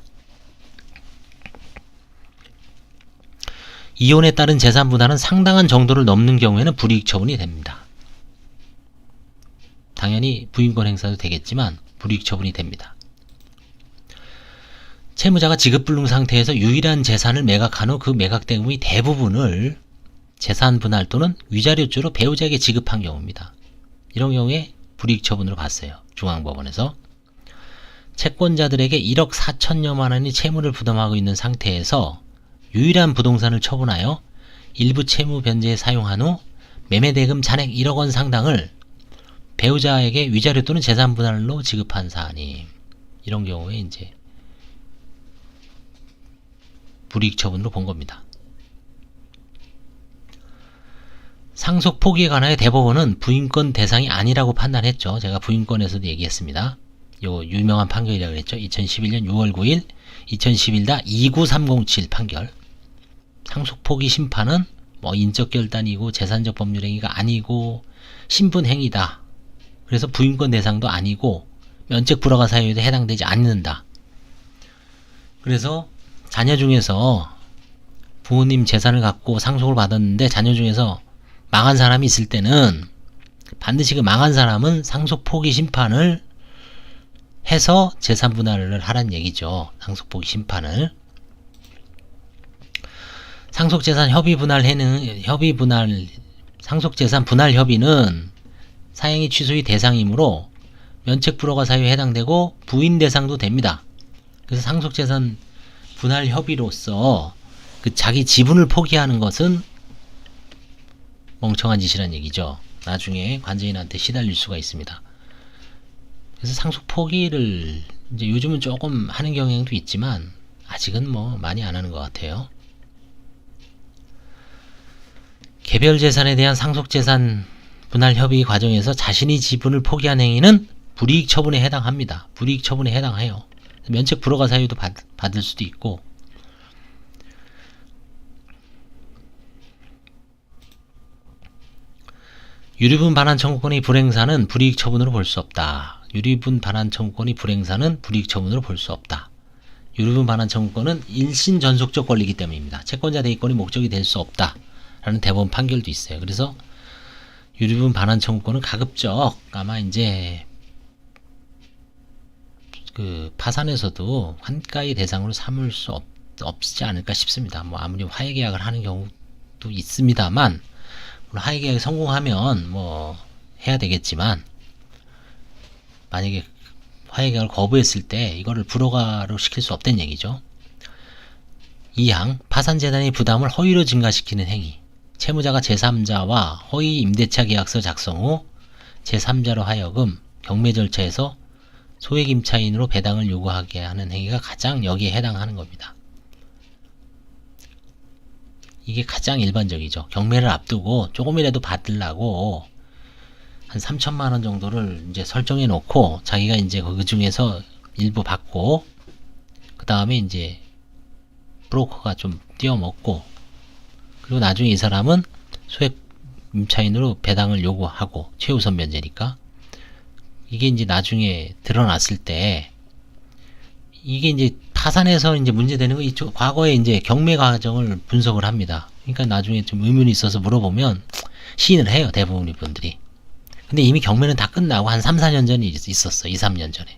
이혼에 따른 재산 분할은 상당한 정도를 넘는 경우에는 불이익 처분이 됩니다. 당연히 부인권 행사도 되겠지만 불이익 처분이 됩니다. 채무자가 지급불능 상태에서 유일한 재산을 매각한 후 그 매각 대금의 대부분을 재산 분할 또는 위자료조로 배우자에게 지급한 경우입니다. 이런 경우에 불이익 처분으로 봤어요. 중앙법원에서. 채권자들에게 1억 4천여만 원의 채무를 부담하고 있는 상태에서 유일한 부동산을 처분하여 일부 채무 변제에 사용한 후 매매대금 잔액 1억 원 상당을 배우자에게 위자료 또는 재산 분할로 지급한 사안이, 이런 경우에 이제 불이익 처분으로 본 겁니다. 상속 포기에 관하여 대법원은 부인권 대상이 아니라고 판단했죠. 제가 부인권에서도 얘기했습니다. 요 유명한 판결이라고 했죠. 2011년 6월 9일 2011-29307 판결. 상속 포기 심판은 뭐 인적 결단이고 재산적 법률 행위가 아니고 신분 행위다. 그래서 부인권 대상도 아니고 면책 불허가 사유에도 해당되지 않는다. 그래서 자녀 중에서 부모님 재산을 갖고 상속을 받았는데 자녀 중에서 망한 사람이 있을 때는 반드시 그 망한 사람은 상속 포기 심판을 해서 재산 분할을 하란 얘기죠. 상속 포기 심판을. 상속재산 상속재산 분할 협의는 사행위 취소의 대상이므로 면책 불허가 사유에 해당되고 부인 대상도 됩니다. 그래서 상속재산 분할 협의로서 그 자기 지분을 포기하는 것은 멍청한 짓이란 얘기죠. 나중에 관제인한테 시달릴 수가 있습니다. 그래서 상속 포기를 이제 요즘은 조금 하는 경향도 있지만 아직은 뭐 많이 안 하는 것 같아요. 개별 재산에 대한 상속재산 분할 협의 과정에서 자신이 지분을 포기한 행위는 불이익 처분에 해당합니다. 불이익 처분에 해당해요. 면책 불허가 사유도 받을 수도 있고, 유류분 반환 청구권의 불행사는 불이익 처분으로 볼 수 없다. 유류분 반환 청구권의 불행사는 불이익 처분으로 볼 수 없다. 유류분 반환 청구권은 일신 전속적 권리이기 때문입니다. 채권자 대위권이 목적이 될 수 없다. 라는 대법원 판결도 있어요. 그래서 유류분 반환 청구권은 가급적 아마 이제 그 파산에서도 환가의 대상으로 삼을 수 없지 않을까 싶습니다. 뭐 아무리 화해계약을 하는 경우도 있습니다만, 화해계약이 성공하면 뭐 해야 되겠지만, 만약에 화해계약을 거부했을 때 이거를 불허가로 시킬 수 없다는 얘기죠. 2항 파산재단의 부담을 허위로 증가시키는 행위. 채무자가 제3자와 허위 임대차 계약서 작성 후 제3자로 하여금 경매 절차에서 소액 임차인으로 배당을 요구하게 하는 행위가 가장 여기에 해당하는 겁니다. 이게 가장 일반적이죠. 경매를 앞두고 조금이라도 받으려고 한 3천만 원 정도를 이제 설정해 놓고 자기가 이제 그 중에서 일부 받고 그 다음에 이제 브로커가 좀 띄워먹고, 그리고 나중에 이 사람은 소액 임차인으로 배당을 요구하고 최우선 변제니까, 이게 이제 나중에 드러났을 때 이게 이제 파산해서 이제 문제되는 거, 이쪽 과거에 이제 경매 과정을 분석을 합니다. 그러니까 나중에 좀 의문이 있어서 물어보면 시인을 해요, 대부분의 분들이. 근데 이미 경매는 다 끝나고 한 3, 4년 전에 있었어. 2, 3년 전에.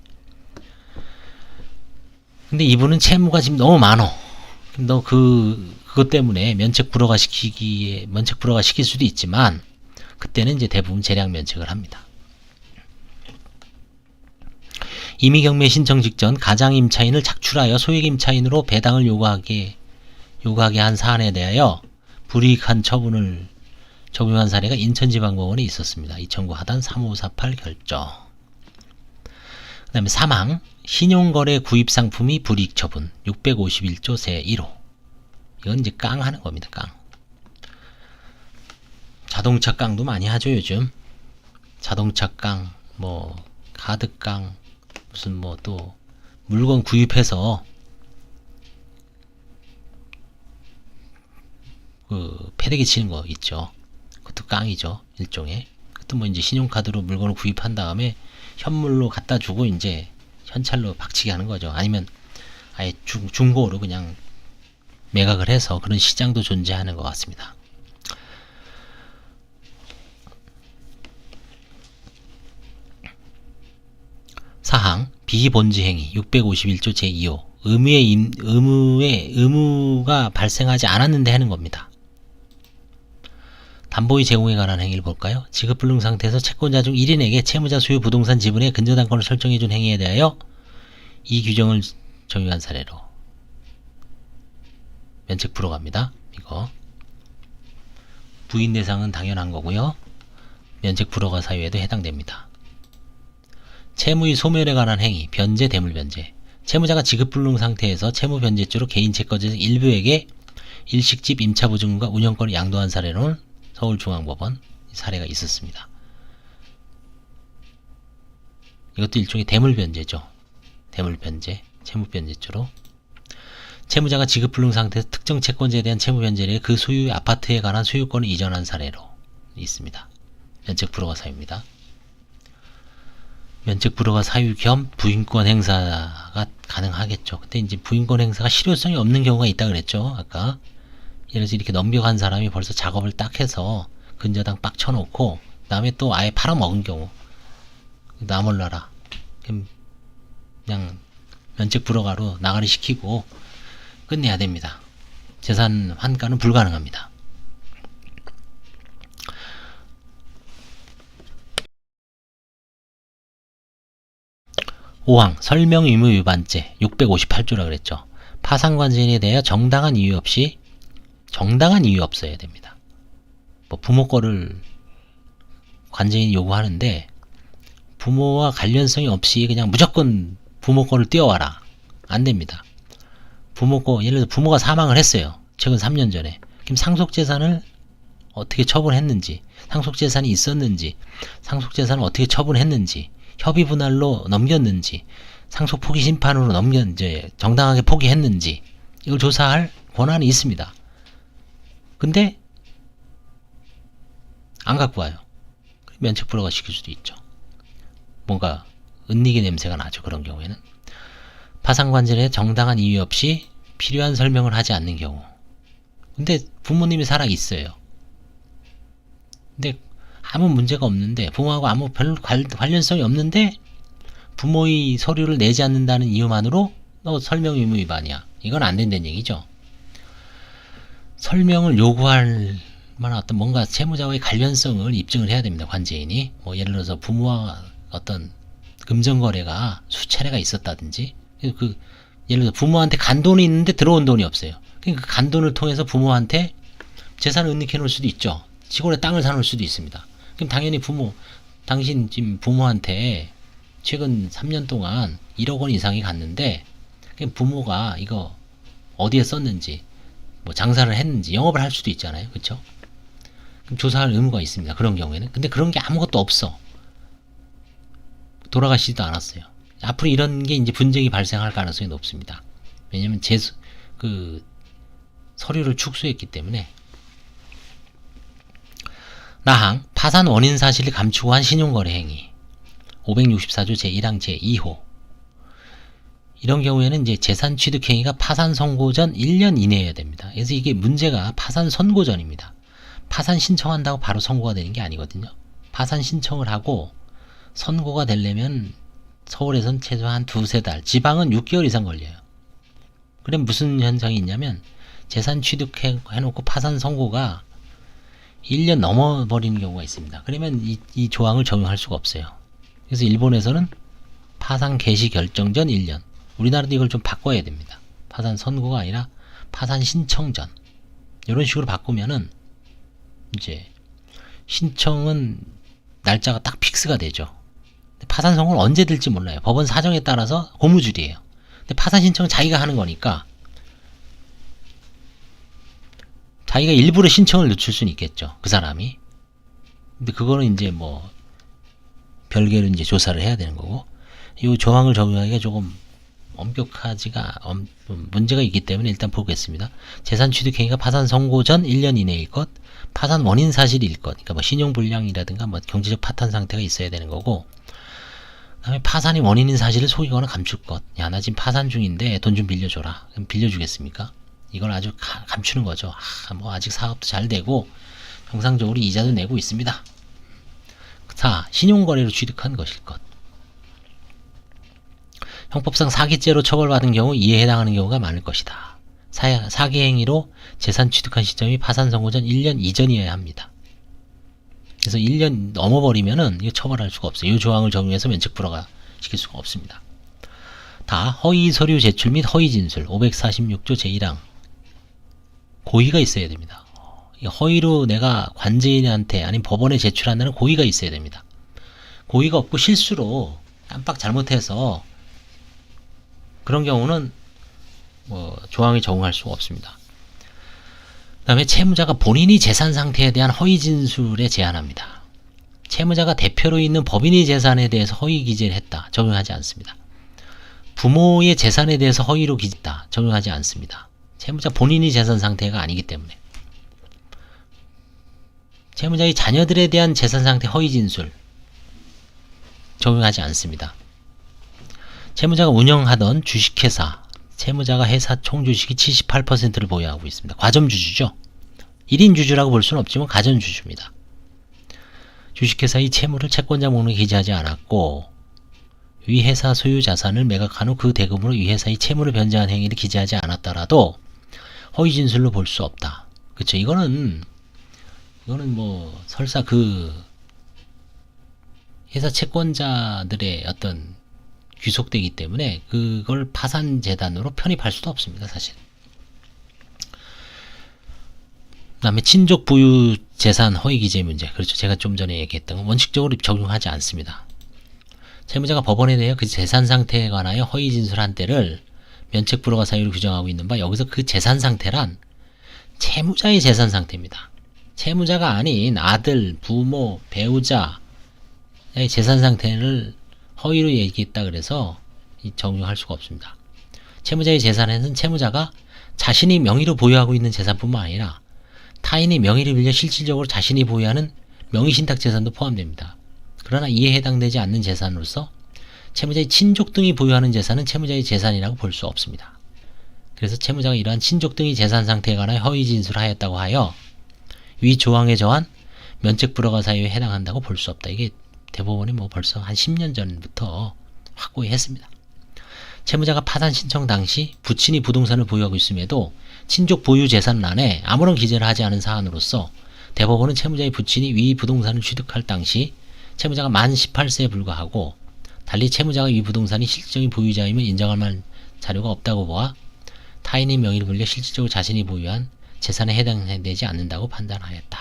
근데 이분은 채무가 지금 너무 많어. 너 그것 때문에 면책 불허가 시킬 수도 있지만, 그때는 이제 대부분 재량 면책을 합니다. 임의경매 신청 직전 가장임차인을 착출하여 소액임차인으로 배당을 요구하게 한 사안에 대하여 불이익한 처분을 적용한 사례가 인천지방법원에 있었습니다. 2009 하단 3548 결정. 그 다음에 사망, 신용거래 구입상품이 불이익 처분 651조 제1호. 이건 이제 깡 하는 겁니다. 깡. 자동차 깡도 많이 하죠 요즘. 자동차 깡, 뭐 카드 깡, 무슨 뭐 또 물건 구입해서 그 패대기 치는 거 있죠. 그것도 깡이죠 일종의. 그것도 뭐 이제 신용카드로 물건을 구입한 다음에 현물로 갖다 주고 이제 현찰로 박치게 하는 거죠. 아니면 아예 중고로 그냥 매각을 해서 그런 시장도 존재하는 것 같습니다. 사항 비본지 행위 651조 제2호 의무가 발생하지 않았는데 하는 겁니다. 담보의 제공에 관한 행위를 볼까요? 지급불능 상태에서 채권자 중 1인에게 채무자 소유 부동산 지분의 근저당권을 설정해준 행위에 대하여 이 규정을 적용한 사례로 면책 불허갑니다. 이거 부인 대상은 당연한 거고요. 면책 불허가 사유에도 해당됩니다. 채무의 소멸에 관한 행위, 변제, 대물변제. 채무자가 지급불능 상태에서 채무변제죄로 개인 채권자 일부에게 일식집 임차보증금과 운영권을 양도한 사례로는 서울중앙법원 사례가 있었습니다. 이것도 일종의 대물변제죠. 대물변제, 채무변제죄로. 채무자가 지급불능 상태에서 특정 채권자에 대한 채무변제를 그 소유의 아파트에 관한 소유권을 이전한 사례로 있습니다. 면책 불허가 사유입니다. 면책 불허가 사유 겸 부인권 행사가 가능하겠죠. 근데 이제 부인권 행사가 실효성이 없는 경우가 있다 그랬죠. 아까. 예를 들어서 이렇게 넘겨간 사람이 벌써 작업을 딱 해서 근저당 빡 쳐놓고 그다음에 또 아예 팔아먹은 경우 나 몰라라. 그냥 면책 불허가로 나가리 시키고 끝내야 됩니다. 재산 환가는 불가능합니다. 5항 설명 의무 위반죄 658조라 그랬죠. 파산관제인에 대해 정당한 이유 없어야 됩니다. 뭐 부모 거를 관제인이 요구하는데 부모와 관련성이 없이 그냥 무조건 부모 거를 띄워와라. 안 됩니다. 부모 거, 예를 들어 부모가 사망을 했어요. 최근 3년 전에. 그럼 상속재산을 어떻게 처분했는지, 상속재산이 있었는지, 상속재산을 어떻게 처분했는지, 협의분할로 넘겼는지, 상속 포기 심판으로 이제 정당하게 포기했는지, 이걸 조사할 권한이 있습니다. 근데 안 갖고 와요. 면책 불허가 시킬 수도 있죠. 뭔가 은닉의 냄새가 나죠. 그런 경우에는. 파산관제에 정당한 이유 없이 필요한 설명을 하지 않는 경우. 근데 부모님이 살아 있어요. 근데 아무 문제가 없는데 부모하고 아무 별 관련성이 없는데 부모의 서류를 내지 않는다는 이유만으로 너 설명 의무 위반이야. 이건 안 된다는 얘기죠. 설명을 요구할 만한 어떤 뭔가 채무자와의 관련성을 입증을 해야 됩니다. 관제인이. 뭐 예를 들어서 부모와 어떤 금전거래가 수차례가 있었다든지 예를 들어 부모한테 간 돈이 있는데 들어온 돈이 없어요. 그러니까 그 간 돈을 통해서 부모한테 재산을 은닉해 놓을 수도 있죠. 시골에 땅을 사놓을 수도 있습니다. 그럼 당연히 당신 지금 부모한테 최근 3년 동안 1억 원 이상이 갔는데 그럼 부모가 이거 어디에 썼는지 뭐 장사를 했는지 영업을 할 수도 있잖아요. 그렇죠? 그럼 조사할 의무가 있습니다. 그런 경우에는. 근데 그런 게 아무것도 없어. 돌아가시지도 않았어요. 앞으로 이런 게 이제 분쟁이 발생할 가능성이 높습니다. 왜냐면 서류를 축소했기 때문에. 나항 파산 원인 사실을 감추고 한 신용거래 행위 564조 제1항 제2호. 이런 경우에는 이제 재산 취득 행위가 파산 선고 전 1년 이내여야 됩니다. 그래서 이게 문제가 파산 선고 전입니다. 파산 신청한다고 바로 선고가 되는 게 아니거든요. 파산 신청을 하고 선고가 되려면 서울에선 최소한 두세 달, 지방은 6개월 이상 걸려요. 그럼 무슨 현상이 있냐면 재산 취득해놓고 파산 선고가 1년 넘어버리는 경우가 있습니다. 그러면 이 조항을 적용할 수가 없어요. 그래서 일본에서는 파산 개시 결정 전 1년, 우리나라도 이걸 좀 바꿔야 됩니다. 파산 선고가 아니라 파산 신청 전, 이런 식으로 바꾸면은 이제 신청은 날짜가 딱 픽스가 되죠. 파산 선고는 언제 될지 몰라요. 법원 사정에 따라서 고무줄이에요. 근데 파산 신청은 자기가 하는 거니까 자기가 일부러 신청을 늦출 수는 있겠죠. 그 사람이. 근데 그거는 이제 뭐 별개로 이제 조사를 해야 되는 거고, 이 조항을 적용하기가 조금 엄격하지가 문제가 있기 때문에 일단 보겠습니다. 재산 취득 행위가 파산 선고 전 1년 이내일 것, 파산 원인 사실일 것, 그러니까 뭐 신용불량이라든가 뭐 경제적 파탄 상태가 있어야 되는 거고, 그다음에 파산이 원인인 사실을 속이거나 감출 것. 야, 나 지금 파산 중인데 돈 좀 빌려줘라. 그럼 빌려주겠습니까? 이걸 아주 감추는 거죠. 뭐 아직 사업도 잘 되고 정상적으로 이자도 내고 있습니다. 4. 신용거래로 취득한 것일 것. 형법상 사기죄로 처벌받은 경우 이에 해당하는 경우가 많을 것이다. 사기 행위로 재산 취득한 시점이 파산 선고 전 1년 이전이어야 합니다. 그래서 1년 넘어버리면은 이거 처벌할 수가 없어요. 이 조항을 적용해서 면책 불허가 시킬 수가 없습니다. 다 허위 서류 제출 및 허위 진술 546조 제1항 고의가 있어야 됩니다. 허위로 내가 관제인한테 아니면 법원에 제출한다는 고의가 있어야 됩니다. 고의가 없고 실수로 깜빡 잘못해서 그런 경우는 뭐 조항에 적용할 수가 없습니다. 그 다음에 채무자가 본인이 재산 상태에 대한 허위 진술에 제한합니다. 채무자가 대표로 있는 법인의 재산에 대해서 허위 기재를 했다. 적용하지 않습니다. 부모의 재산에 대해서 허위로 기재했다. 적용하지 않습니다. 채무자 본인이 재산 상태가 아니기 때문에. 채무자의 자녀들에 대한 재산 상태 허위 진술 적용하지 않습니다. 채무자가 운영하던 주식회사, 채무자가 회사 총주식이 78%를 보유하고 있습니다. 과점주주죠. 1인 주주라고 볼 수는 없지만 가전주주입니다. 주식회사의 채무를 채권자 목록에 기재하지 않았고 위 회사 소유 자산을 매각한 후 그 대금으로 위 회사의 채무를 변제한 행위를 기재하지 않았더라도 허위 진술로 볼 수 없다. 그쵸? 이거는 뭐 설사 그 회사 채권자들의 어떤 귀속되기 때문에 그걸 파산재단으로 편입할 수도 없습니다. 사실. 그 다음에 친족 부유 재산 허위 기재 문제. 그렇죠. 제가 좀 전에 얘기했던 건 원칙적으로 적용하지 않습니다. 채무자가 법원에 대해 그 재산 상태에 관하여 허위 진술한 때를 면책 불허가 사유로 규정하고 있는 바, 여기서 그 재산 상태란 채무자의 재산 상태입니다. 채무자가 아닌 아들, 부모, 배우자의 재산 상태를 허위로 얘기했다 그래서 적용할 수가 없습니다. 채무자의 재산에는 채무자가 자신이 명의로 보유하고 있는 재산뿐만 아니라 타인의 명의를 빌려 실질적으로 자신이 보유하는 명의신탁 재산도 포함됩니다. 그러나 이에 해당되지 않는 재산으로서 채무자의 친족 등이 보유하는 재산은 채무자의 재산이라고 볼 수 없습니다. 그래서 채무자가 이러한 친족 등의 재산 상태에 관하여 허위 진술을 하였다고 하여 위 조항에 저한 면책 불허가 사유에 해당한다고 볼 수 없다. 이게 대법원이 뭐 벌써 한 10년 전부터 확고히 했습니다. 채무자가 파산 신청 당시 부친이 부동산을 보유하고 있음에도 친족 보유 재산란에 아무런 기재를 하지 않은 사안으로서 대법원은 채무자의 부친이 위 부동산을 취득할 당시 채무자가 만 18세에 불과하고 달리 채무자가 위 부동산이 실질적인 보유자임을 인정할 만한 자료가 없다고 보아 타인의 명의를 빌려 실질적으로 자신이 보유한 재산에 해당되지 않는다고 판단하였다.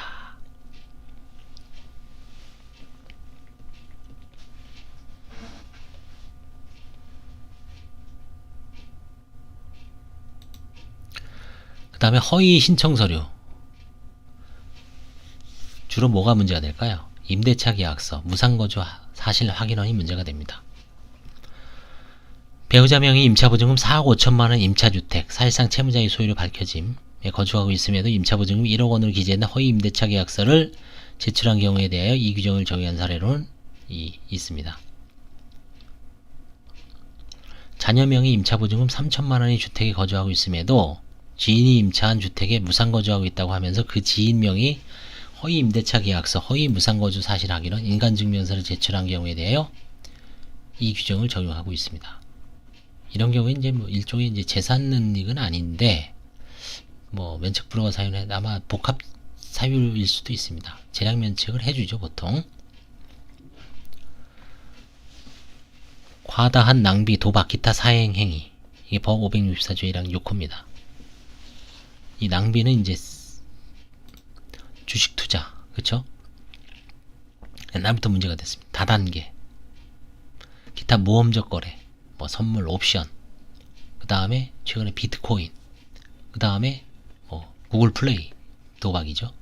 그 다음에 허위 신청 서류. 주로 뭐가 문제가 될까요? 임대차 계약서, 무상거주 사실 확인원이 문제가 됩니다. 배우자 명의 임차보증금 4억 5천만원 임차주택, 사실상 채무자의 소유로 밝혀짐에 거주하고 있음에도 임차보증금 1억 원으로 기재된 허위 임대차 계약서를 제출한 경우에 대하여 이 규정을 적용한 사례로는 있습니다. 자녀 명의 임차보증금 3천만원의 주택에 거주하고 있음에도 지인이 임차한 주택에 무상거주하고 있다고 하면서 그 지인 명의 허위 임대차 계약서, 허위 무상거주 사실 확인원, 인간증명서를 제출한 경우에 대하여 이 규정을 적용하고 있습니다. 이런 경우에 이제 뭐 일종의 이제 재산 은닉은 아닌데 뭐 면책 불허가 사유는 아마 복합 사유일 수도 있습니다. 재량 면책을 해주죠 보통. 과다한 낭비, 도박, 기타 사행 행위. 이게 법 564조 1항 6호입니다. 이 낭비는 이제 주식 투자, 그쵸? 옛날부터 문제가 됐습니다. 다단계, 기타 모험적 거래, 뭐 선물, 옵션, 그 다음에 최근에 비트코인, 그 다음에 뭐 구글 플레이, 도박이죠.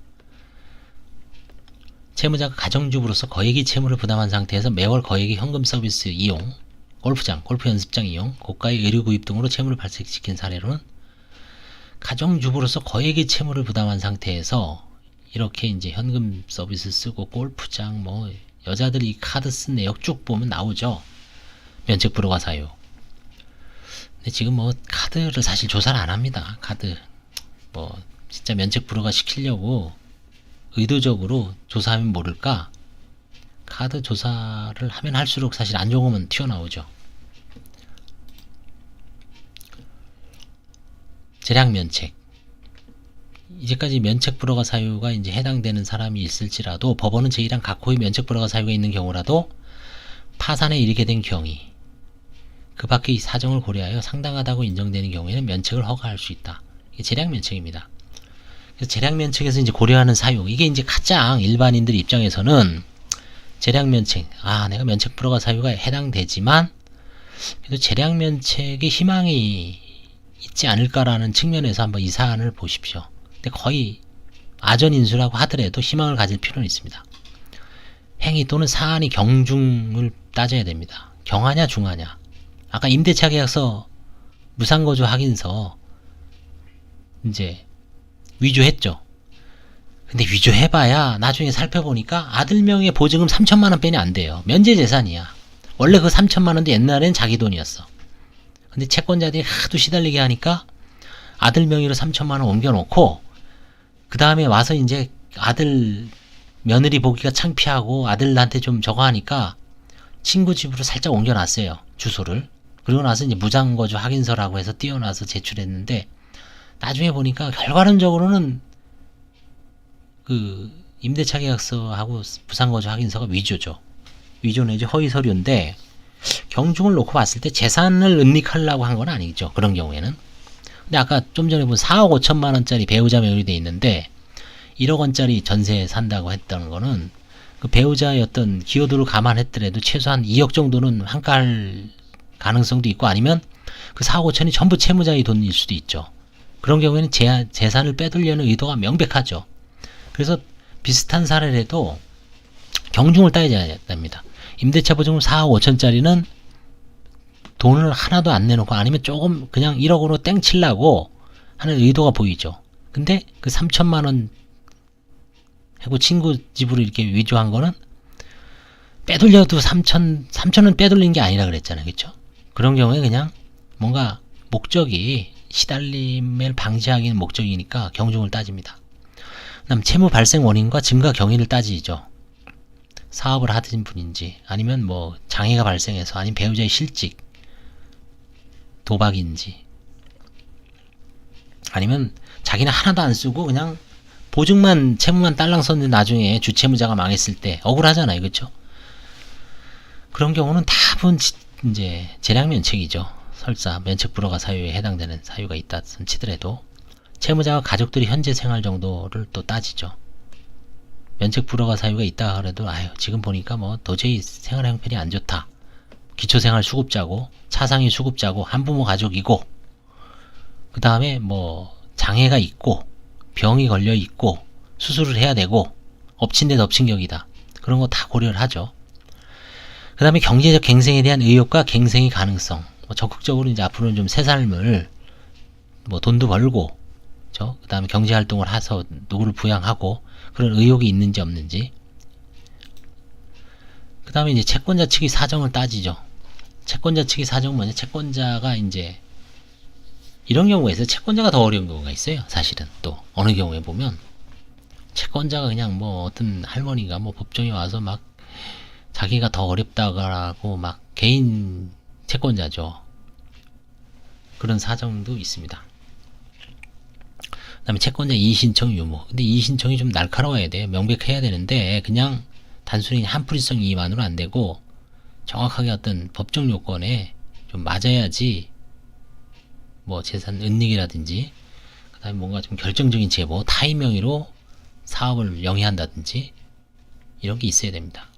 채무자가 가정주부로서 거액의 채무를 부담한 상태에서 매월 거액의 현금 서비스 이용, 골프장, 골프 연습장 이용, 고가의 의류 구입 등으로 채무를 발생시킨 사례로는 가정주부로서 거액의 채무를 부담한 상태에서 이렇게 이제 현금 서비스 쓰고 골프장 뭐 여자들이 카드 쓴 내역 쭉 보면 나오죠. 면책 불허가 사유. 근데 지금 뭐 카드를 사실 조사를 안 합니다. 카드 뭐 진짜 면책 불허가 시키려고 의도적으로 조사하면 모를까? 카드 조사를 하면 할수록 사실 안 좋은 거면 튀어나오죠. 재량 면책. 이제까지 면책 불허가 사유가 이제 해당되는 사람이 있을지라도 법원은 제1항 각호의 면책 불허가 사유가 있는 경우라도 파산에 이르게 된 경위, 그 밖의 사정을 고려하여 상당하다고 인정되는 경우에는 면책을 허가할 수 있다. 이게 재량 면책입니다. 그래서 재량 면책에서 이제 고려하는 사유, 이게 이제 가장 일반인들 입장에서는 재량 면책, 내가 면책 불허가 사유가 해당되지만 그래도 재량 면책의 희망이 있지 않을까라는 측면에서 한번 이 사안을 보십시오. 근데 거의 아전인수라고 하더라도 희망을 가질 필요는 있습니다. 행위 또는 사안이 경중을 따져야 됩니다. 경하냐 중하냐. 아까 임대차 계약서, 무상거주 확인서 이제 위조했죠. 근데 위조해봐야 나중에 살펴보니까 아들 명의 보증금 3천만원 빼니 안 돼요. 면제재산이야. 원래 그 3천만원도 옛날엔 자기 돈이었어. 근데 채권자들이 하도 시달리게 하니까 아들 명의로 3천만원 옮겨놓고 그 다음에 와서 이제 아들 며느리 보기가 창피하고 아들한테 좀 저거 하니까 친구 집으로 살짝 옮겨놨어요. 주소를. 그리고 나서 이제 무상거주 확인서라고 해서 띄워놔서 제출했는데 나중에 보니까 결과론적으로는 그 임대차 계약서하고 무상거주 확인서가 위조죠. 위조 내지 허위 서류인데 경중을 놓고 봤을 때 재산을 은닉하려고 한 건 아니죠. 그런 경우에는. 근데 아까 좀 전에 본 4억 5천만 원짜리 배우자 명의로 돼 있는데 1억 원짜리 전세 산다고 했던 거는 그 배우자의 어떤 기여도를 감안했더라도 최소한 2억 정도는 환가할 가능성도 있고 아니면 그 4억 5천이 전부 채무자의 돈일 수도 있죠. 그런 경우에는 재산을 빼돌려는 의도가 명백하죠. 그래서 비슷한 사례라도 경중을 따져야 됩니다. 임대차 보증금 4억 5천짜리는 돈을 하나도 안 내놓고 아니면 조금 그냥 1억으로 땡 칠라고 하는 의도가 보이죠. 근데 그 3천만 원 하고 친구 집으로 이렇게 위조한 거는 빼돌려도 3천은 빼돌린 게 아니라 그랬잖아요. 그렇죠? 그런 경우에 그냥 뭔가 목적이 시달림을 방지하기는 목적이니까 경중을 따집니다. 그다음 채무 발생 원인과 증가 경위를 따지죠. 사업을 하던 분인지 아니면 뭐 장애가 발생해서 아니면 배우자의 실직, 도박인지 아니면 자기는 하나도 안 쓰고 그냥 보증만 채무만 딸랑 썼는데 나중에 주채무자가 망했을 때 억울하잖아요. 그렇죠? 그런 경우는 답은 이제 재량 면책이죠. 설사 면책 불허가 사유에 해당되는 사유가 있다 치더라도 채무자와 가족들이 현재 생활 정도를 또 따지죠. 면책 불허가 사유가 있다 하더라도 지금 보니까 뭐 도저히 생활 형편이 안 좋다. 기초생활 수급자고 차상위 수급자고 한부모 가족이고 그 다음에 뭐 장애가 있고 병이 걸려 있고 수술을 해야 되고 엎친 데 덮친 격이다. 그런 거 다 고려를 하죠. 그 다음에 경제적 갱생에 대한 의욕과 갱생의 가능성. 뭐 적극적으로 이제 앞으로는 좀 새 삶을 뭐 돈도 벌고 그 다음에 경제활동을 해서 누구를 부양하고 그런 의욕이 있는지 없는지. 그 다음에 이제 채권자 측의 사정을 따지죠. 채권자 측의 사정은 뭐냐? 채권자가 이제 이런 경우에서 채권자가 더 어려운 경우가 있어요. 사실은 또 어느 경우에 보면 채권자가 그냥 뭐 어떤 할머니가 뭐 법정에 와서 막 자기가 더 어렵다고 막 개인 채권자죠. 그런 사정도 있습니다. 그 다음에 채권자 이의신청 유무. 근데 이의신청이 좀 날카로워야 돼요. 명백해야 되는데 그냥 단순히 한풀이성 이의만으로 안 되고 정확하게 어떤 법적 요건에 좀 맞아야지 뭐 재산 은닉이라든지 그 다음에 뭔가 좀 결정적인 제보, 타인 명의로 사업을 영위한다든지 이런 게 있어야 됩니다.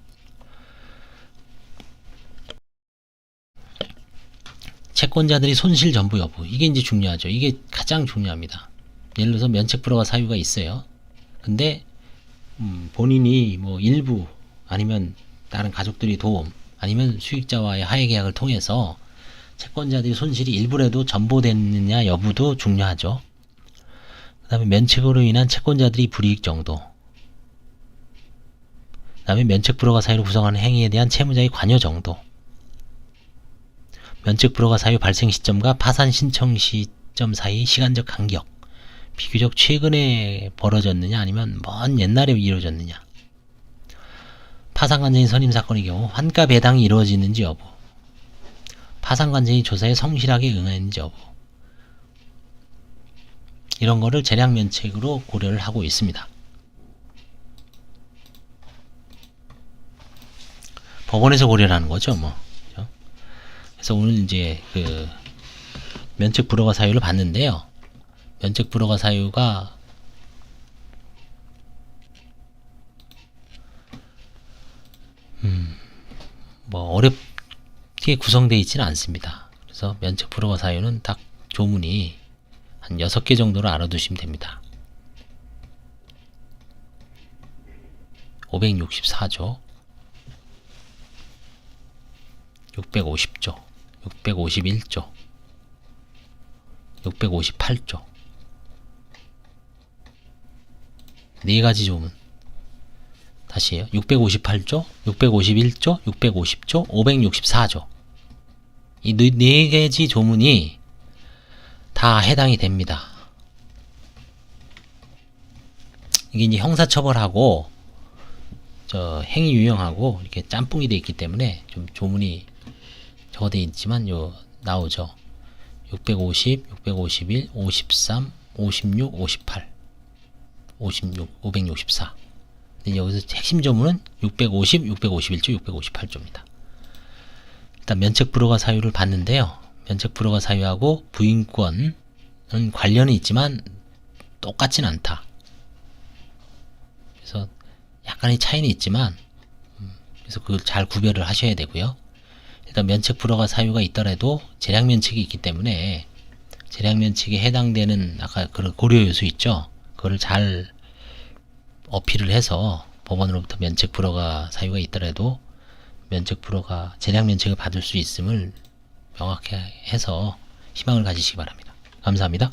채권자들이 손실 전부 여부. 이게 이제 중요하죠. 이게 가장 중요합니다. 예를 들어서 면책불허가 사유가 있어요. 근데 본인이 뭐 일부 아니면 다른 가족들이 도움 아니면 수익자와의 하해 계약을 통해서 채권자들이 손실이 일부라도 전보됐느냐 여부도 중요하죠. 그 다음에 면책으로 인한 채권자들이 불이익 정도, 그 다음에 면책불허가 사유로 구성하는 행위에 대한 채무자의 관여 정도, 면책불허가 사유 발생 시점과 파산 신청 시점 사이 시간적 간격, 비교적 최근에 벌어졌느냐 아니면 먼 옛날에 이루어졌느냐, 파산관장의 선임 사건의 경우 환가 배당이 이루어지는지 여부, 파산관장의 조사에 성실하게 응했는지 여부, 이런 거를 재량면책으로 고려를 하고 있습니다. 법원에서 고려를 하는 거죠, 뭐. 그래서 오늘 이제 그 면책불허가 사유를 봤는데요. 면책불허가 사유가 뭐 어렵게 구성되어 있지는 않습니다. 그래서 면책불허가 사유는 딱 조문이 한 6개 정도로 알아두시면 됩니다. 564조, 650조, 651조, 658조, 4가지 조문. 다시요. 658조, 651조, 650조, 564조. 이 4가지 조문이 다 해당이 됩니다. 이게 이제 형사처벌하고 저 행위 유형하고 이렇게 짬뽕이 되어 있기 때문에 좀 조문이 적어되어 있지만 요 나오죠. 650, 651, 53, 56, 58, 56, 564. 근데 여기서 핵심 조문은 650, 651조, 658조입니다. 일단 면책불허가 사유를 봤는데요. 면책불허가 사유하고 부인권은 관련이 있지만 똑같진 않다. 그래서 약간의 차이는 있지만 그래서 그걸 잘 구별을 하셔야 되고요. 일단 면책불허가 사유가 있더라도 재량면책이 있기 때문에 재량면책에 해당되는 아까 그런 고려 요소 있죠. 그거를 잘 어필을 해서 법원으로부터 면책불허가 사유가 있더라도 면책불허가 재량면책을 받을 수 있음을 명확히 해서 희망을 가지시기 바랍니다. 감사합니다.